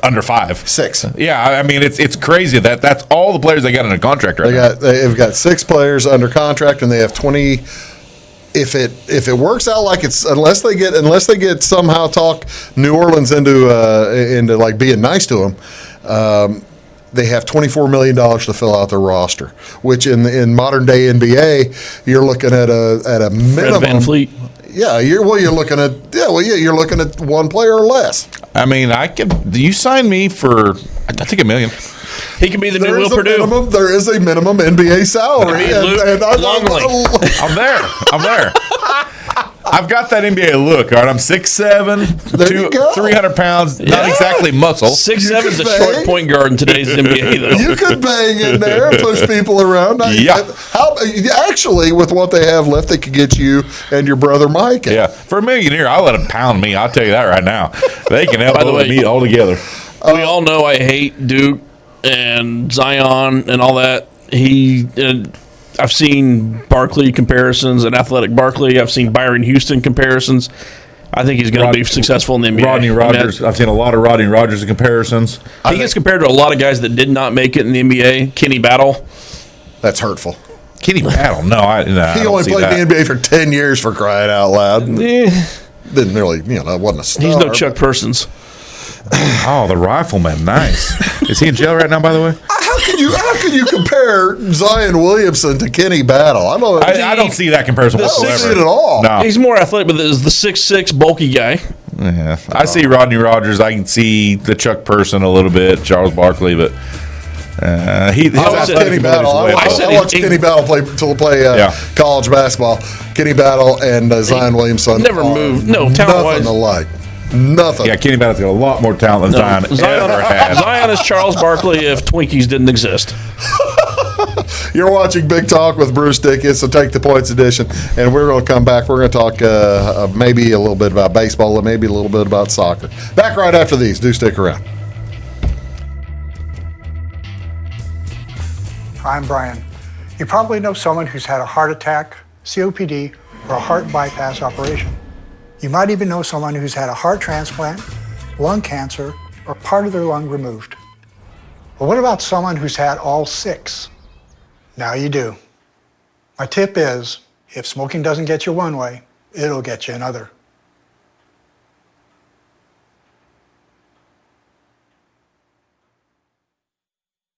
under 5. 6. Yeah, I mean it's crazy that's all the players they got under contract right now. They've got 6 players under contract, and they have 20. If it works out like it's unless they get somehow talk New Orleans into like being nice to them, they have $24 million to fill out their roster, which in modern day NBA you're looking at a minimum. Fred VanVleet. Yeah, you're looking at one player or less. I mean, you sign me for I think $1 million. He can be the new Will Purdue. There is a minimum NBA salary. I'm there. I've got that NBA look. All right, I'm 6'7", 300 pounds, not exactly muscle. 6'7" is a short point guard in today's NBA, though. You could bang in there and push people around. Yeah. Actually, with what they have left, they could get you and your brother Mike. Yeah, for $1 million a year, I'll let them pound me. I'll tell you that right now. They can elbow me all together. We all know I hate Duke and Zion and all that. I've seen Barkley comparisons and Athletic Barkley. I've seen Byron Houston comparisons. I think he's going to be successful in the NBA. Rodney Rogers. I've seen a lot of Rodney Rogers comparisons. He gets compared to a lot of guys that did not make it in the NBA. Kenny Battle. That's hurtful. Kenny Battle? No, he only played in the NBA for 10 years, for crying out loud. Didn't really, that wasn't a star. He's no Chuck Persons. Oh, the Rifleman, nice. Is he in jail right now, by the way? How can you compare Zion Williamson to Kenny Battle? I don't see that comparison whatsoever. I don't see it at all. No. He's more athletic, but is the 6'6" bulky guy. Yeah, I see Rodney Rogers. I can see the Chuck Person a little bit, Charles Barkley, but I watched Kenny Battle. I watched Kenny Battle play college basketball. Kenny Battle and Zion Williamson never moved. No, talent-wise. Nothing alike. Nothing. Yeah, Kenny Battle's got a lot more talent than Zion ever had. Zion is Charles Barkley if Twinkies didn't exist. You're watching Big Talk with Bruce Dickey. So Take the Points edition, and we're going to come back. We're going to talk maybe a little bit about baseball and maybe a little bit about soccer. Back right after these. Do stick around. I'm Brian. You probably know someone who's had a heart attack, COPD, or a heart bypass operation. You might even know someone who's had a heart transplant, lung cancer, or part of their lung removed. But what about someone who's had all 6? Now you do. My tip is, if smoking doesn't get you one way, it'll get you another.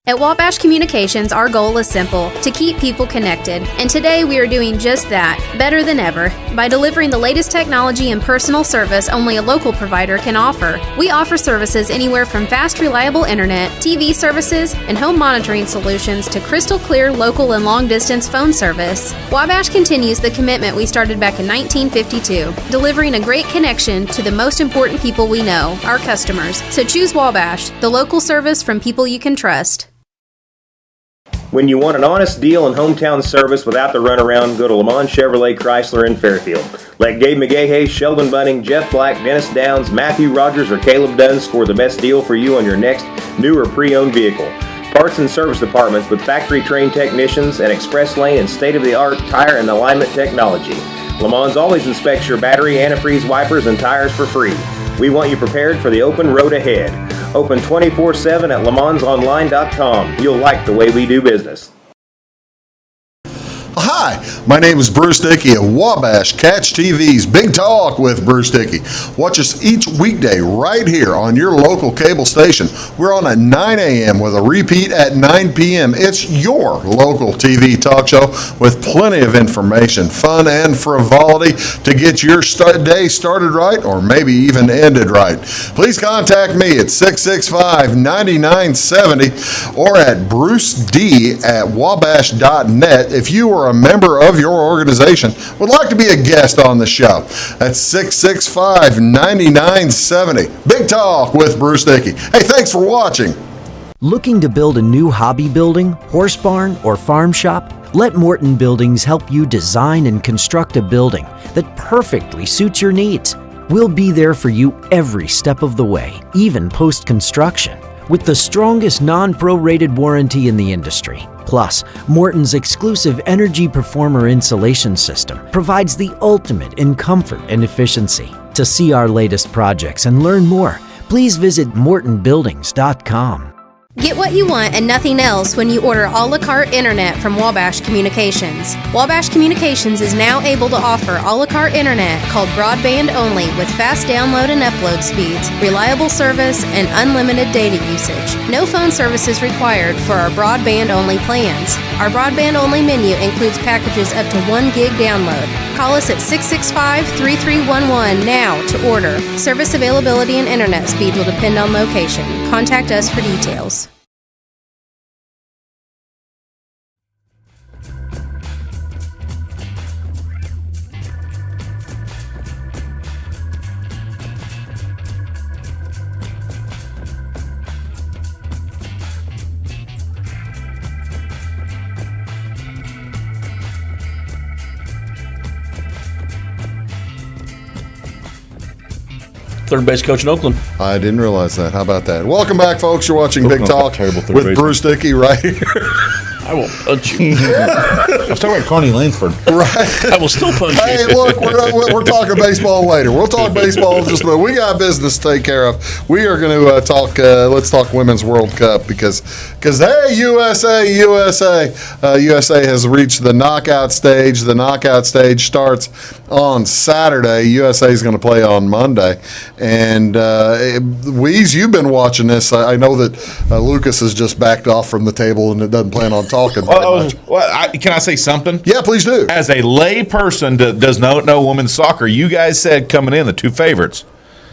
At Wabash Communications, our goal is simple: to keep people connected. And today we are doing just that, better than ever, by delivering the latest technology and personal service only a local provider can offer. We offer services anywhere from fast, reliable internet, TV services, and home monitoring solutions to crystal clear local and long-distance phone service. Wabash continues the commitment we started back in 1952, delivering a great connection to the most important people we know, our customers. So choose Wabash, the local service from people you can trust. When you want an honest deal and hometown service without the runaround, go to Lamont Chevrolet Chrysler in Fairfield. Let Gabe McGahey, Sheldon Bunning, Jeff Black, Dennis Downs, Matthew Rogers, or Caleb Dunn score the best deal for you on your next new or pre-owned vehicle. Parts and service departments with factory-trained technicians and express lane and state-of-the-art tire and alignment technology. Lamont always inspects your battery, antifreeze, wipers, and tires for free. We want you prepared for the open road ahead. Open 24/7 at LeMansOnline.com. You'll like the way we do business. Hi, my name is Bruce Dickey at Wabash Catch TV's Big Talk with Bruce Dickey. Watch us each weekday right here on your local cable station. We're on at 9 a.m. with a repeat at 9 p.m. It's your local TV talk show with plenty of information, fun, and frivolity to get your day started right or maybe even ended right. Please contact me at 665-9970 or at bruced@wabash.net if you are a member of your organization would like to be a guest on the show. That's 665-9970. Big Talk with Bruce Dickey. Hey, thanks for watching. Looking to build a new hobby building, horse barn, or farm shop? Let Morton Buildings help you design and construct a building that perfectly suits your needs. We'll be there for you every step of the way, even post-construction, with the strongest non-prorated warranty in the industry. Plus, Morton's exclusive Energy Performer insulation system provides the ultimate in comfort and efficiency. To see our latest projects and learn more, please visit MortonBuildings.com. Get what you want and nothing else when you order a la carte internet from Wabash Communications. Wabash Communications is now able to offer a la carte internet called broadband only with fast download and upload speeds, reliable service, and unlimited data usage. No phone service is required for our broadband only plans. Our broadband only menu includes packages up to 1 gig download. Call us at 665-3311 now to order. Service availability and internet speed will depend on location. Contact us for details. Third base coach in Oakland. I didn't realize that. How about that? Welcome back, folks. You're watching Big Talk with Bruce Dickey right here. I will punch you. I was talking about Connie Lansford. Right. I will still punch you. Hey, look, we're talking baseball later. We'll talk baseball in just a minute. We got business to take care of. We are going to talk. Let's talk Women's World Cup because hey, USA has reached the knockout stage. The knockout stage starts on Saturday. USA is going to play on Monday. And Weeze, you've been watching this. I know that Lucas has just backed off from the table and it doesn't plan on talking very much. Can I say something? Yeah, please do. As a lay person that does not know women's soccer, you guys said coming in the two favorites.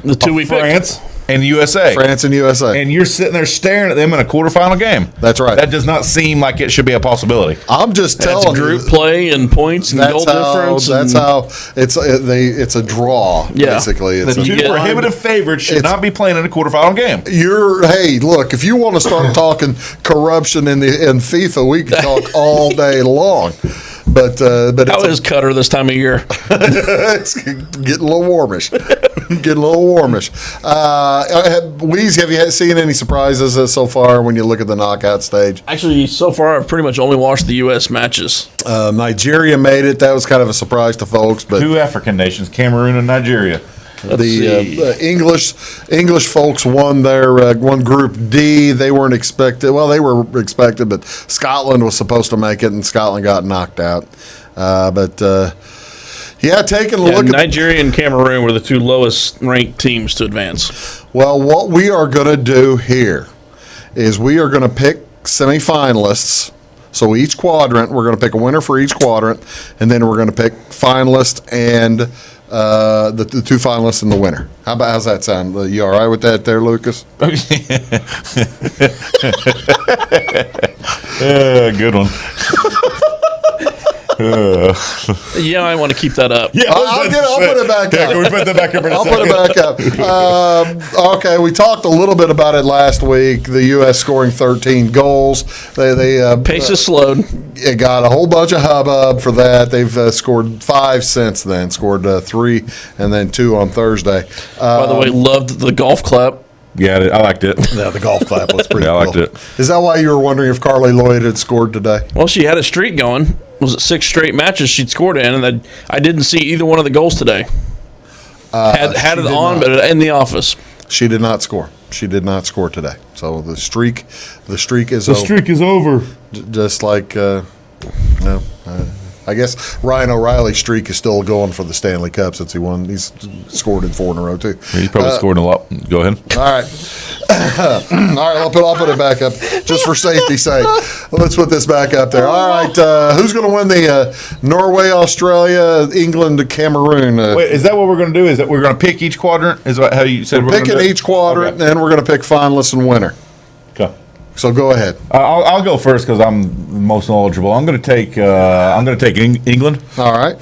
The two we picked. France and USA. France and USA. And you're sitting there staring at them in a quarterfinal game. That's right. That does not seem like it should be a possibility. I'm just telling you. Group play and points and goal difference. That's how it's a draw, basically. The two prohibitive favorites should not be playing in a quarterfinal game. Hey, look, if you want to start talking corruption in FIFA, we can talk all day long. But how is Cutter this time of year? It's getting a little warmish. Weeze, have you seen any surprises so far when you look at the knockout stage? Actually, so far I've pretty much only watched the U.S. matches. Nigeria made it. That was kind of a surprise to folks. But two African nations, Cameroon and Nigeria. English folks won their one Group D. They weren't expected. Well, they were expected, but Scotland was supposed to make it, and Scotland got knocked out. Taking a look at Nigeria and Cameroon were the two lowest ranked teams to advance. Well, what we are going to do here is we are going to pick semifinalists. So each quadrant, we're going to pick a winner for each quadrant, and then we're going to pick finalists and the two finalists and the winner. How's that sound? You all right with that there, Lucas? Good one. Yeah, I want to keep that up. Yeah, I'll put it back up. Can we put that back up in a I'll second? put it back up. Okay, we talked a little bit about it last week. The U.S. scoring 13 goals. They pace is slowed. It got a whole bunch of hubbub for that. They've scored 5 since then. Scored 3 and then 2 on Thursday. By the way, loved the golf clap. Yeah, I liked it. Yeah, the golf clap was pretty cool. I liked it. Is that why you were wondering if Carly Lloyd had scored today? Well, she had a streak going. Was it 6 straight matches she'd scored in, and I didn't see either one of the goals today. Had it on, but in the office. She did not score. She did not score today. So the streak is over. The streak is over. Just like I guess Ryan O'Reilly's streak is still going for the Stanley Cup since he won. He's scored in 4 in a row too. He's probably scored a lot. Go ahead. All right. I'll put it back up just for safety's sake. Let's put this back up there. All right. Who's going to win the Norway, Australia, England, Cameroon? Wait, is that what we're going to do? Is that we're going to pick each quadrant? Is that how you said we're picking each quadrant, and then we're going to pick finalists and winner. Okay. So go ahead. I'll go first because I'm most knowledgeable. I'm going to take England. All right.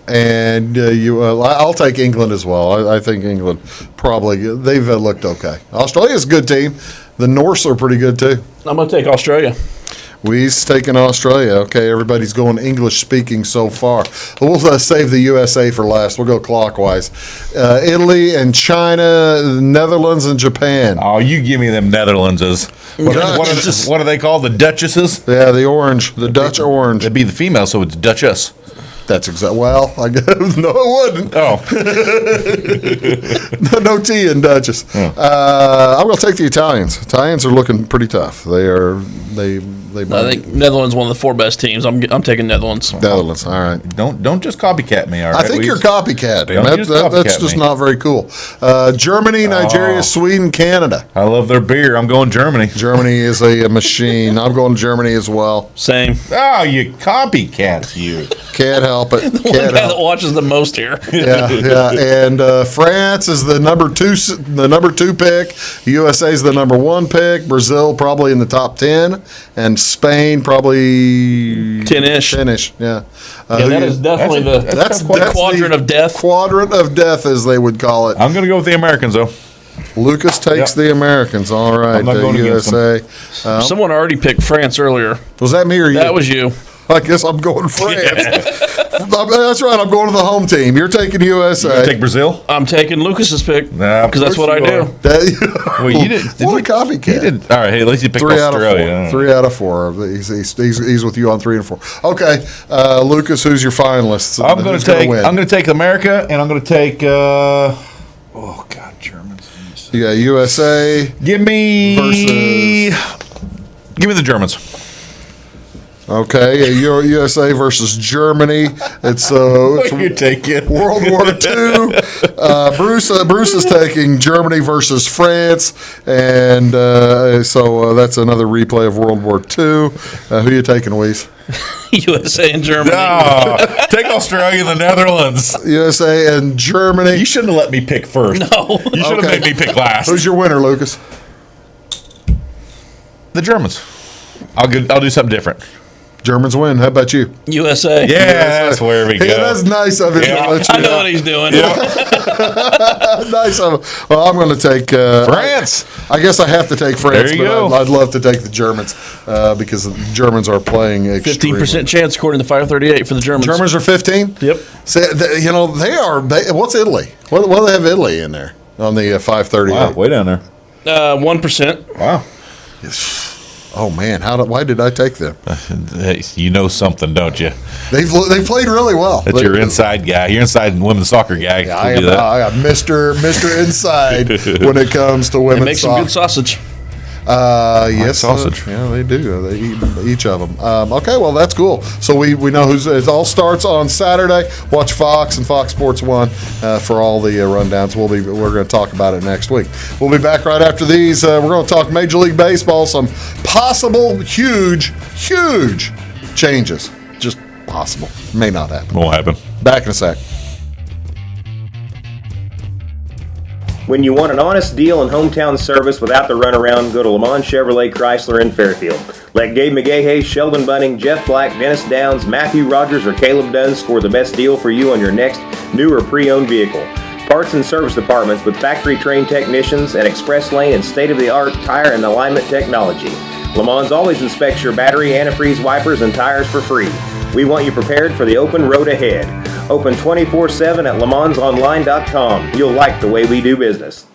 And I'll take England as well. I think England they've looked okay. Australia's a good team. The Norse are pretty good too. I'm going to take Australia. We's taking Australia. Okay, everybody's going English speaking so far. We'll save the USA for last. We'll go clockwise. Italy and China, Netherlands and Japan. Oh, you give me them Netherlandses. What are they called? The Duchesses? Yeah, the Dutch orange. It'd be the female, so it's Duchess. That's exactly. Well, I guess, no, it wouldn't. Oh, No tea in Duchess. I'm going to take the Italians. Italians are looking pretty tough. They I think Netherlands one of the 4 best teams. I'm taking Netherlands. Netherlands. All right. don't just copycat me. All right, I think you're copycatting. Don't just That's copycat just me. not very cool. Germany, Nigeria, Sweden, Canada. I love their beer. I'm going Germany. Germany is a machine. I'm going to Germany as well. Same. Oh, you copycats, you. Can't help it. One Can't guy that help. watches the most here. Yeah. And France is the number two pick. USA is the number 1 pick. Brazil probably in the top 10, and Spain probably 10-ish. 10-ish. Yeah. That is definitely That's the quadrant of death. Quadrant of death, as they would call it. I'm going to go with the Americans, though. Lucas takes the Americans. All right, I'm not going against USA. Someone already picked France earlier. Was that me or you? That was you. I guess I'm going France. That's right. I'm going to the home team. You're taking USA. You take Brazil? I'm taking Lucas's pick Nah, because that's what I do. Well, you did. What a copycat. You did. All right, hey, at least you picked 3 out of 4. Australia. 3 out of 4. He's with you on 3 and 4. Okay, Lucas, who's your finalists? I'm going Who's to take. win? I'm going to take America, and I'm going to take. Oh God, Germans. You got USA. Give me the Germans. Okay, USA versus Germany. It's You take it. World War II. Bruce is taking Germany versus France, and so that's another replay of World War II. Who you taking, Weiss? USA and Germany. No, take Australia and the Netherlands. USA and Germany. You shouldn't have let me pick first. No. You should have Okay. made me pick last. Who's your winner, Lucas? The Germans. I'll do something different. Germans win. How about you? USA. Yeah, that's where we go. Yeah, that's nice of him. Yeah. To let you I know what he's doing. Nice of him. Well, I'm going to take France. I guess I have to take France, There you but go. I'd love to take the Germans because the Germans are playing 15% chance according to 538 for the Germans. Germans are 15. Yep. So, they are. What's Italy? What do they have Italy in there on the 538? Wow, way down there. 1%. Wow. Oh man, why did I take them? Hey, you know something, don't you? They played really well. That's your inside guy. Your inside women's soccer guy. Yeah, I am Mr. Inside when it comes to They women's make some soccer. good sausage. Yes, sausage. Yeah, they do. They eat each of them. Okay, well that's cool. So we know it all starts on Saturday. Watch Fox and Fox Sports 1 for all the rundowns. We're going to talk about it next week. We'll be back right after these. We're going to talk Major League Baseball. Some possible huge changes. Just possible. May not happen. Won't happen. Back in a sec. When you want an honest deal and hometown service without the runaround, go to Lamont Chevrolet Chrysler in Fairfield. Let Gabe McGahey, Sheldon Bunning, Jeff Black, Dennis Downs, Matthew Rogers, or Caleb Dunn score the best deal for you on your next new or pre-owned vehicle. Parts and service departments with factory-trained technicians and express lane and state-of-the-art tire and alignment technology. Lamont always inspects your battery, antifreeze, wipers, and tires for free. We want you prepared for the open road ahead. Open 24/7 at LeMansOnline.com. You'll like the way we do business.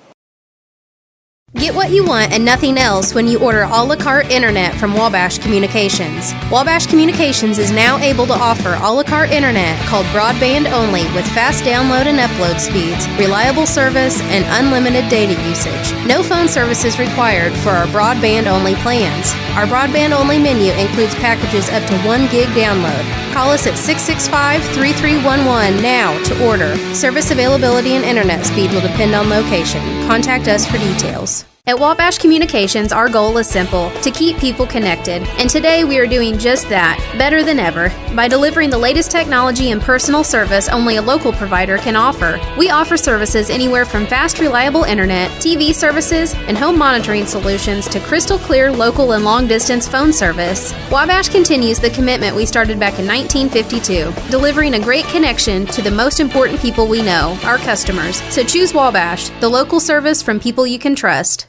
Get what you want and nothing else when you order a la carte internet from Wabash Communications. Wabash Communications is now able to offer a la carte internet called broadband only with fast download and upload speeds, reliable service, and unlimited data usage. No phone service is required for our broadband only plans. Our broadband only menu includes packages up to 1 gig download. Call us at 665-3311 now to order. Service availability and internet speed will depend on location. Contact us for details. At Wabash Communications, our goal is simple, to keep people connected. And today we are doing just that, better than ever, by delivering the latest technology and personal service only a local provider can offer. We offer services anywhere from fast, reliable internet, TV services, and home monitoring solutions to crystal clear local and long-distance phone service. Wabash continues the commitment we started back in 1952, delivering a great connection to the most important people we know, our customers. So choose Wabash, the local service from people you can trust.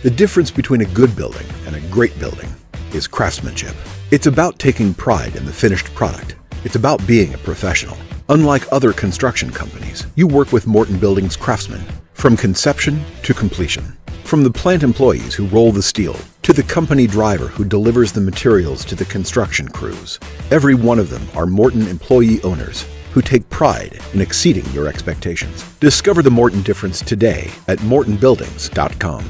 The difference between a good building and a great building is craftsmanship. It's about taking pride in the finished product. It's about being a professional. Unlike other construction companies, you work with Morton Building's craftsmen from conception to completion. From the plant employees who roll the steel to the company driver who delivers the materials to the construction crews. Every one of them are Morton employee owners who take pride in exceeding your expectations. Discover the Morton difference today at mortonbuildings.com.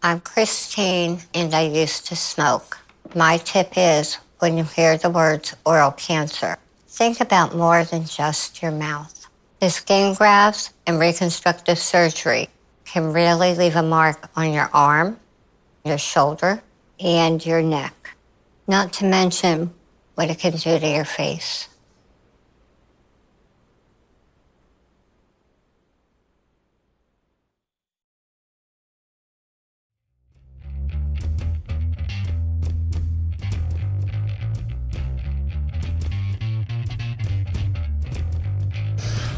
I'm Christine, and I used to smoke. My tip is, when you hear the words oral cancer, think about more than just your mouth. The skin grafts and reconstructive surgery can really leave a mark on your arm, your shoulder, and your neck. Not to mention what it can do to your face.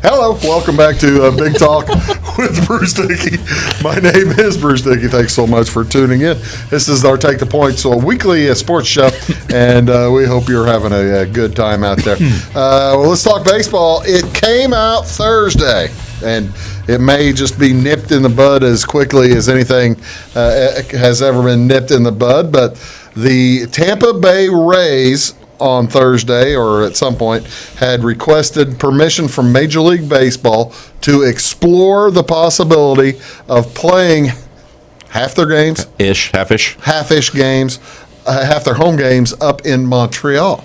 Hello, welcome back to Big Talk with Bruce Dickey. My name is Bruce Dickey. Thanks so much for tuning in. This is our Take the Point, so a weekly sports show, and we hope you're having a good time out there. Well, let's talk baseball. It came out Thursday, and it may just be nipped in the bud as quickly as anything has ever been nipped in the bud, but the Tampa Bay Rays on Thursday, or at some point, had requested permission from Major League Baseball to explore the possibility of playing half their games, half-ish games, half their home games up in Montreal.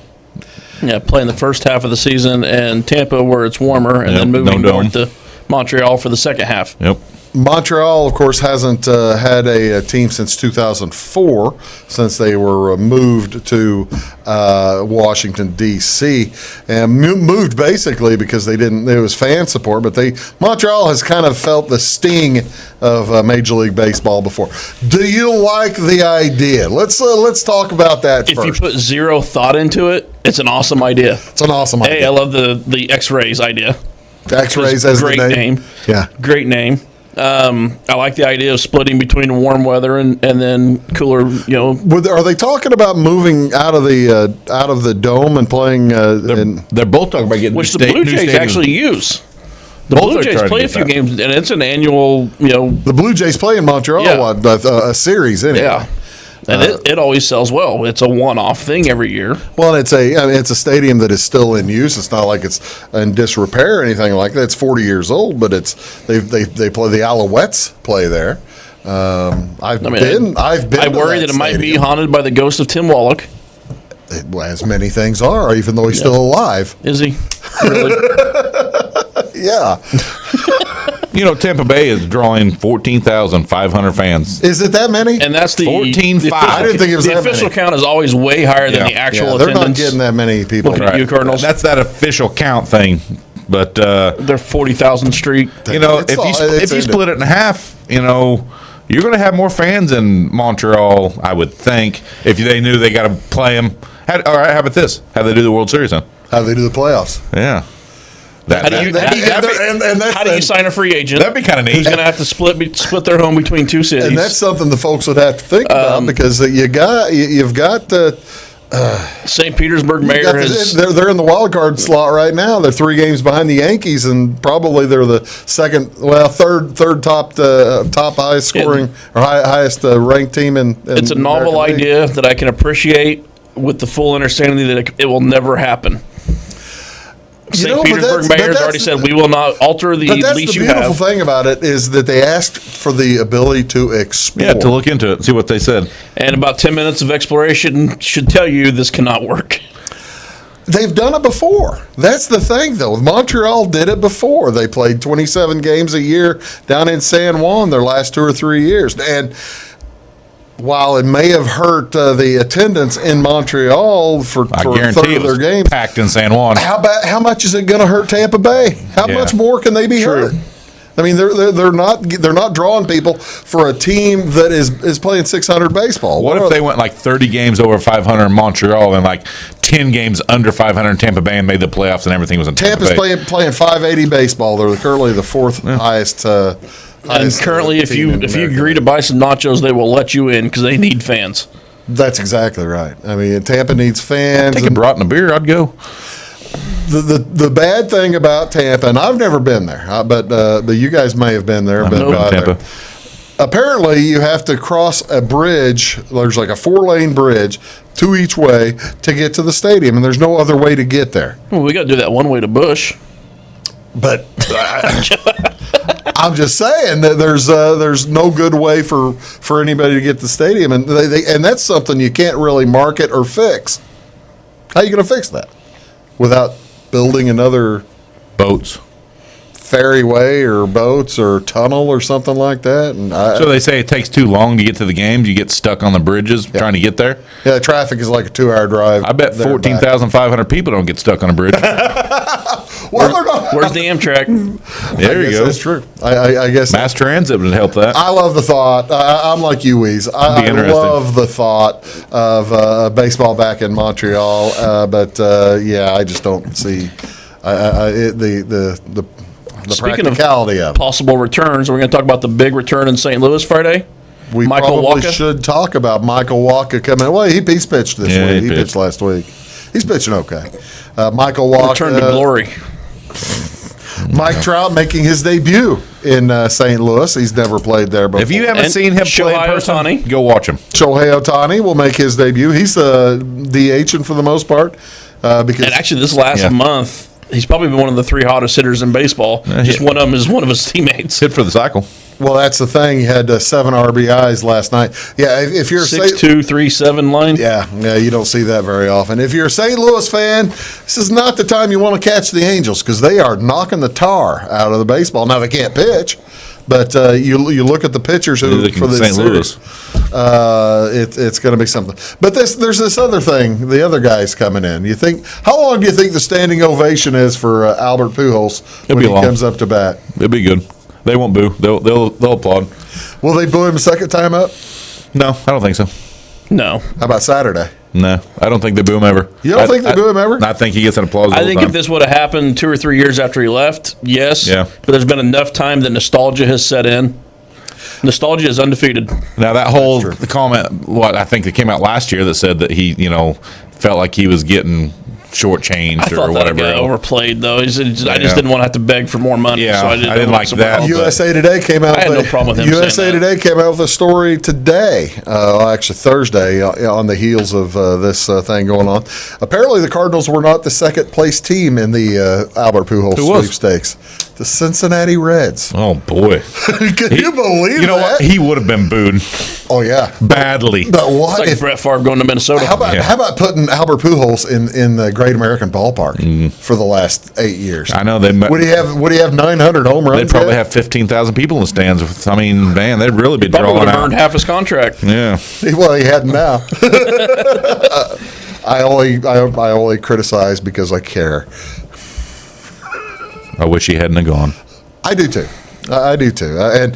Yeah, playing the first half of the season in Tampa where it's warmer, and then moving north to Montreal for the second half. Yep. Montreal, of course, hasn't had a team since 2004, since they were moved to Washington, D.C., and moved basically because they didn't. It was fan support, but Montreal has kind of felt the sting of Major League Baseball before. Do you like the idea? Let's talk about that If first. you put zero thought into it, it's an awesome idea. It's an awesome idea. Hey, I love the X-rays idea. X-rays as great the name. Yeah, great name. I like the idea of splitting between warm weather and then cooler. Are they talking about moving out of the dome and playing? They're both talking about getting which the Blue Jays actually use. The Blue Jays play a few games, and it's an annual. The Blue Jays play in Montreal, a series, isn't it? Yeah. And it always sells well. It's a one-off thing every year. Well, it's a stadium that is still in use. It's not like it's in disrepair or anything like that. It's 40 years old, but they play the Alouettes play there. I've been. I worry that it might be haunted by the ghost of Tim Wallach. As many things are, even though he's still alive. Is he? Really? Yeah. Tampa Bay is drawing 14,500 fans. Is it that many? And that's the 14,500. I didn't think it was the that many. official count is always way higher than the actual they're attendance. not getting that many people. Looking at you, Cardinals. That's that official count thing. But they're 40,000 street. If you split it in half, you're going to have more fans in Montreal, I would think, if they knew they got to play them. All right, how about this? How do they do the World Series then? How do they do the playoffs? Yeah. How do you sign a free agent? That'd be kind of neat. Who's going to have to split their home between two cities? And that's something the folks would have to think about because you've got St. Petersburg mayor has. They're in the wild card slot right now. They're 3 games behind the Yankees, and probably they're the third top highest scoring or highest ranked team in It's a novel idea that I can appreciate with the full understanding that it will never happen. St. Petersburg mayor has already said we will not alter the lease you have. The beautiful thing about it is that they asked for the ability to explore. Yeah, to look into it and see what they said. And about 10 minutes of exploration should tell you this cannot work. They've done it before. That's the thing, though. Montreal did it before. They played 27 games a year down in San Juan their last 2 or 3 years. And while it may have hurt the attendance in Montreal for a third of their games, packed in San Juan. How much is it going to hurt Tampa Bay? How much more can they be hurt? I mean, they're not drawing people for a team that is playing 600 baseball. What if they went like 30 games over 500 in Montreal and like 10 games under 500 in Tampa Bay and made the playoffs and everything was in Tampa Bay? Tampa's playing 580 baseball. They're currently the fourth highest. And currently, if you agree to buy some nachos, they will let you in because they need fans. That's exactly right. I mean, Tampa needs fans. Take a brat and a beer, I'd go. The bad thing about Tampa, and I've never been there, but you guys may have been there. Tampa. apparently you have to cross a bridge. There's like a 4-lane bridge, 2 each way, to get to the stadium, and there's no other way to get there. Well, we got to do that one way to Bush. But I'm just saying that there's no good way for anybody to get to the stadium, and and that's something you can't really market or fix. How are you going to fix that without building another Boats. ferryway or boats or tunnel or something like that? And So they say it takes too long to get to the games. You get stuck on the bridges trying to get there. yeah, traffic is like a 2-hour drive. I bet there and back. 14,500 people don't get stuck on a bridge. Well, they're not- Where's the Amtrak? There I you guess go. That's true. I guess Mass transit would help that. I love the thought. I'm like you, Weez. I interesting. love the thought of baseball back in Montreal, but yeah, I just don't see the Speaking practicality of it. Possible returns, we're going to talk about the big return in St. Louis Friday. We Michael probably Wacha? should talk about Michael Wacha coming. Well, he's pitched this Yeah, week. he He pitched pitched. last week. He's pitching okay. Michael Wacha. Return to glory. Mike Trout making his debut in St. Louis. He's never played there before. If you haven't And seen him play in Shohei person, Ohtani. go watch him. Shohei Ohtani will make his debut. He's DHing for the most part because And actually, this last Yeah. month, he's probably been one of the 3 hottest hitters in baseball. Just one of them is one of his teammates. Hit for the cycle. well, that's the thing. He had 7 RBIs last night. Yeah, if you're 6'2", 3'7" line. yeah, you don't see that very often. If you're a St. Louis fan, this is not the time you want to catch the Angels because they are knocking the tar out of the baseball. Now they can't pitch, but you look at the pitchers They're looking for at this St. series. It's going to be something. But there's this other thing. The other guy's coming in. You think how long do you think the standing ovation is for Albert Pujols when be he long. comes up to bat? It'll be good. They won't boo. They'll applaud. Will they boo him a second time up? No, I don't think so. No. How about Saturday? No, I don't think they boo him ever. You don't think they boo him ever? I think he gets an applause. I all the think time. if this would have happened 2 or 3 years after he left, yes. Yeah. But there's been enough time that nostalgia has set in. Nostalgia is undefeated. Now that whole the comment, what I think that came out last year that said that he, felt like he was getting shortchanged I or thought that whatever. got overplayed, though. I just Yeah. didn't want to have to beg for more money. Yeah, so I I didn't know like somewhere that. else. USA Today came out. I had no problem with him saying USA that. Today came out with a story today, actually Thursday, on the heels of this thing going on. Apparently, the Cardinals were not the second place team in the Albert Pujols Who was? sweepstakes. The Cincinnati Reds. Oh boy, Can you believe you know that? what? He would have been booed Oh yeah. badly. But what It's like if? Brett Favre going to Minnesota. How about putting Albert Pujols in the Great American Ballpark Mm-hmm. for the last 8 years? I know they. Would he have 900 home runs? They'd probably yet? have 15,000 people in the stands. I mean, man, they'd really be Probably would drawing have earned out. half his contract. Yeah, Well, he hadn't now. I only criticize because I care. I wish he hadn't have gone. I do too. I do too. And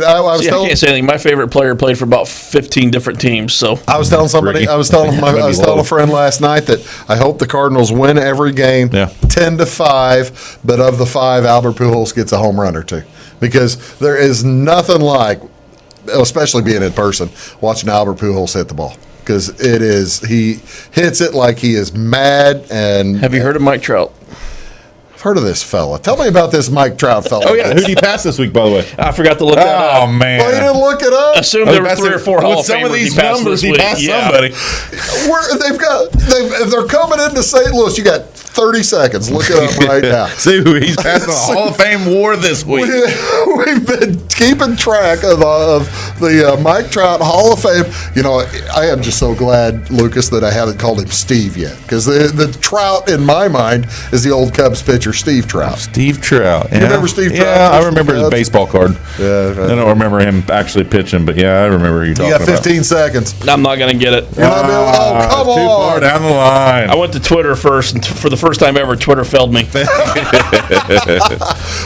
I was See, I telling can't say anything. My favorite player played for about 15 different teams. So I was telling somebody. Ricky. I was telling low. a friend last night that I hope the Cardinals win every game, Yeah. 10-5. But of the 5, Albert Pujols gets a home run or 2 because there is nothing like, especially being in person, watching Albert Pujols hit the ball. Because he hits it like he is mad. And have you heard of Mike Trout? I've heard of this fella. Tell me about this Mike Trout fella. Oh yeah, who did he pass this week, by the way? I forgot to look that Oh up. man, Well, he didn't look it up. Assume there were 3 or 4 Hall With of some Famers of these he passed numbers, this he week. passed Yeah. somebody. If they're coming into St. Louis, you got 30 seconds. Look it up right now. See who he's passing the Hall of Fame war this week. We've been keeping track of the Mike Trout Hall of Fame. I am just so glad, Lucas, that I haven't called him Steve yet, because the Trout in my mind is the old Cubs pitcher Steve Trout. Steve Trout. Yeah. remember Steve Trout? Yeah, I remember his baseball card. Yeah, I don't remember him actually pitching, but yeah, I remember who you're talking You got about. 15 seconds. I'm not going to get it. You're not being- oh, come Too far on. down the line. I went to Twitter first, and for the first time ever, Twitter failed me.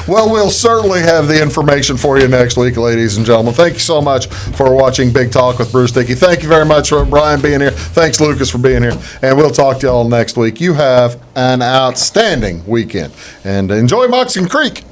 Well, we'll certainly have the information for you next week, ladies and gentlemen. Thank you so much for watching Big Talk with Bruce Dickey. Thank you very much for Brian being here. Thanks, Lucas, for being here. And we'll talk to you all next week. You have an outstanding weekend. And enjoy Moxon Creek.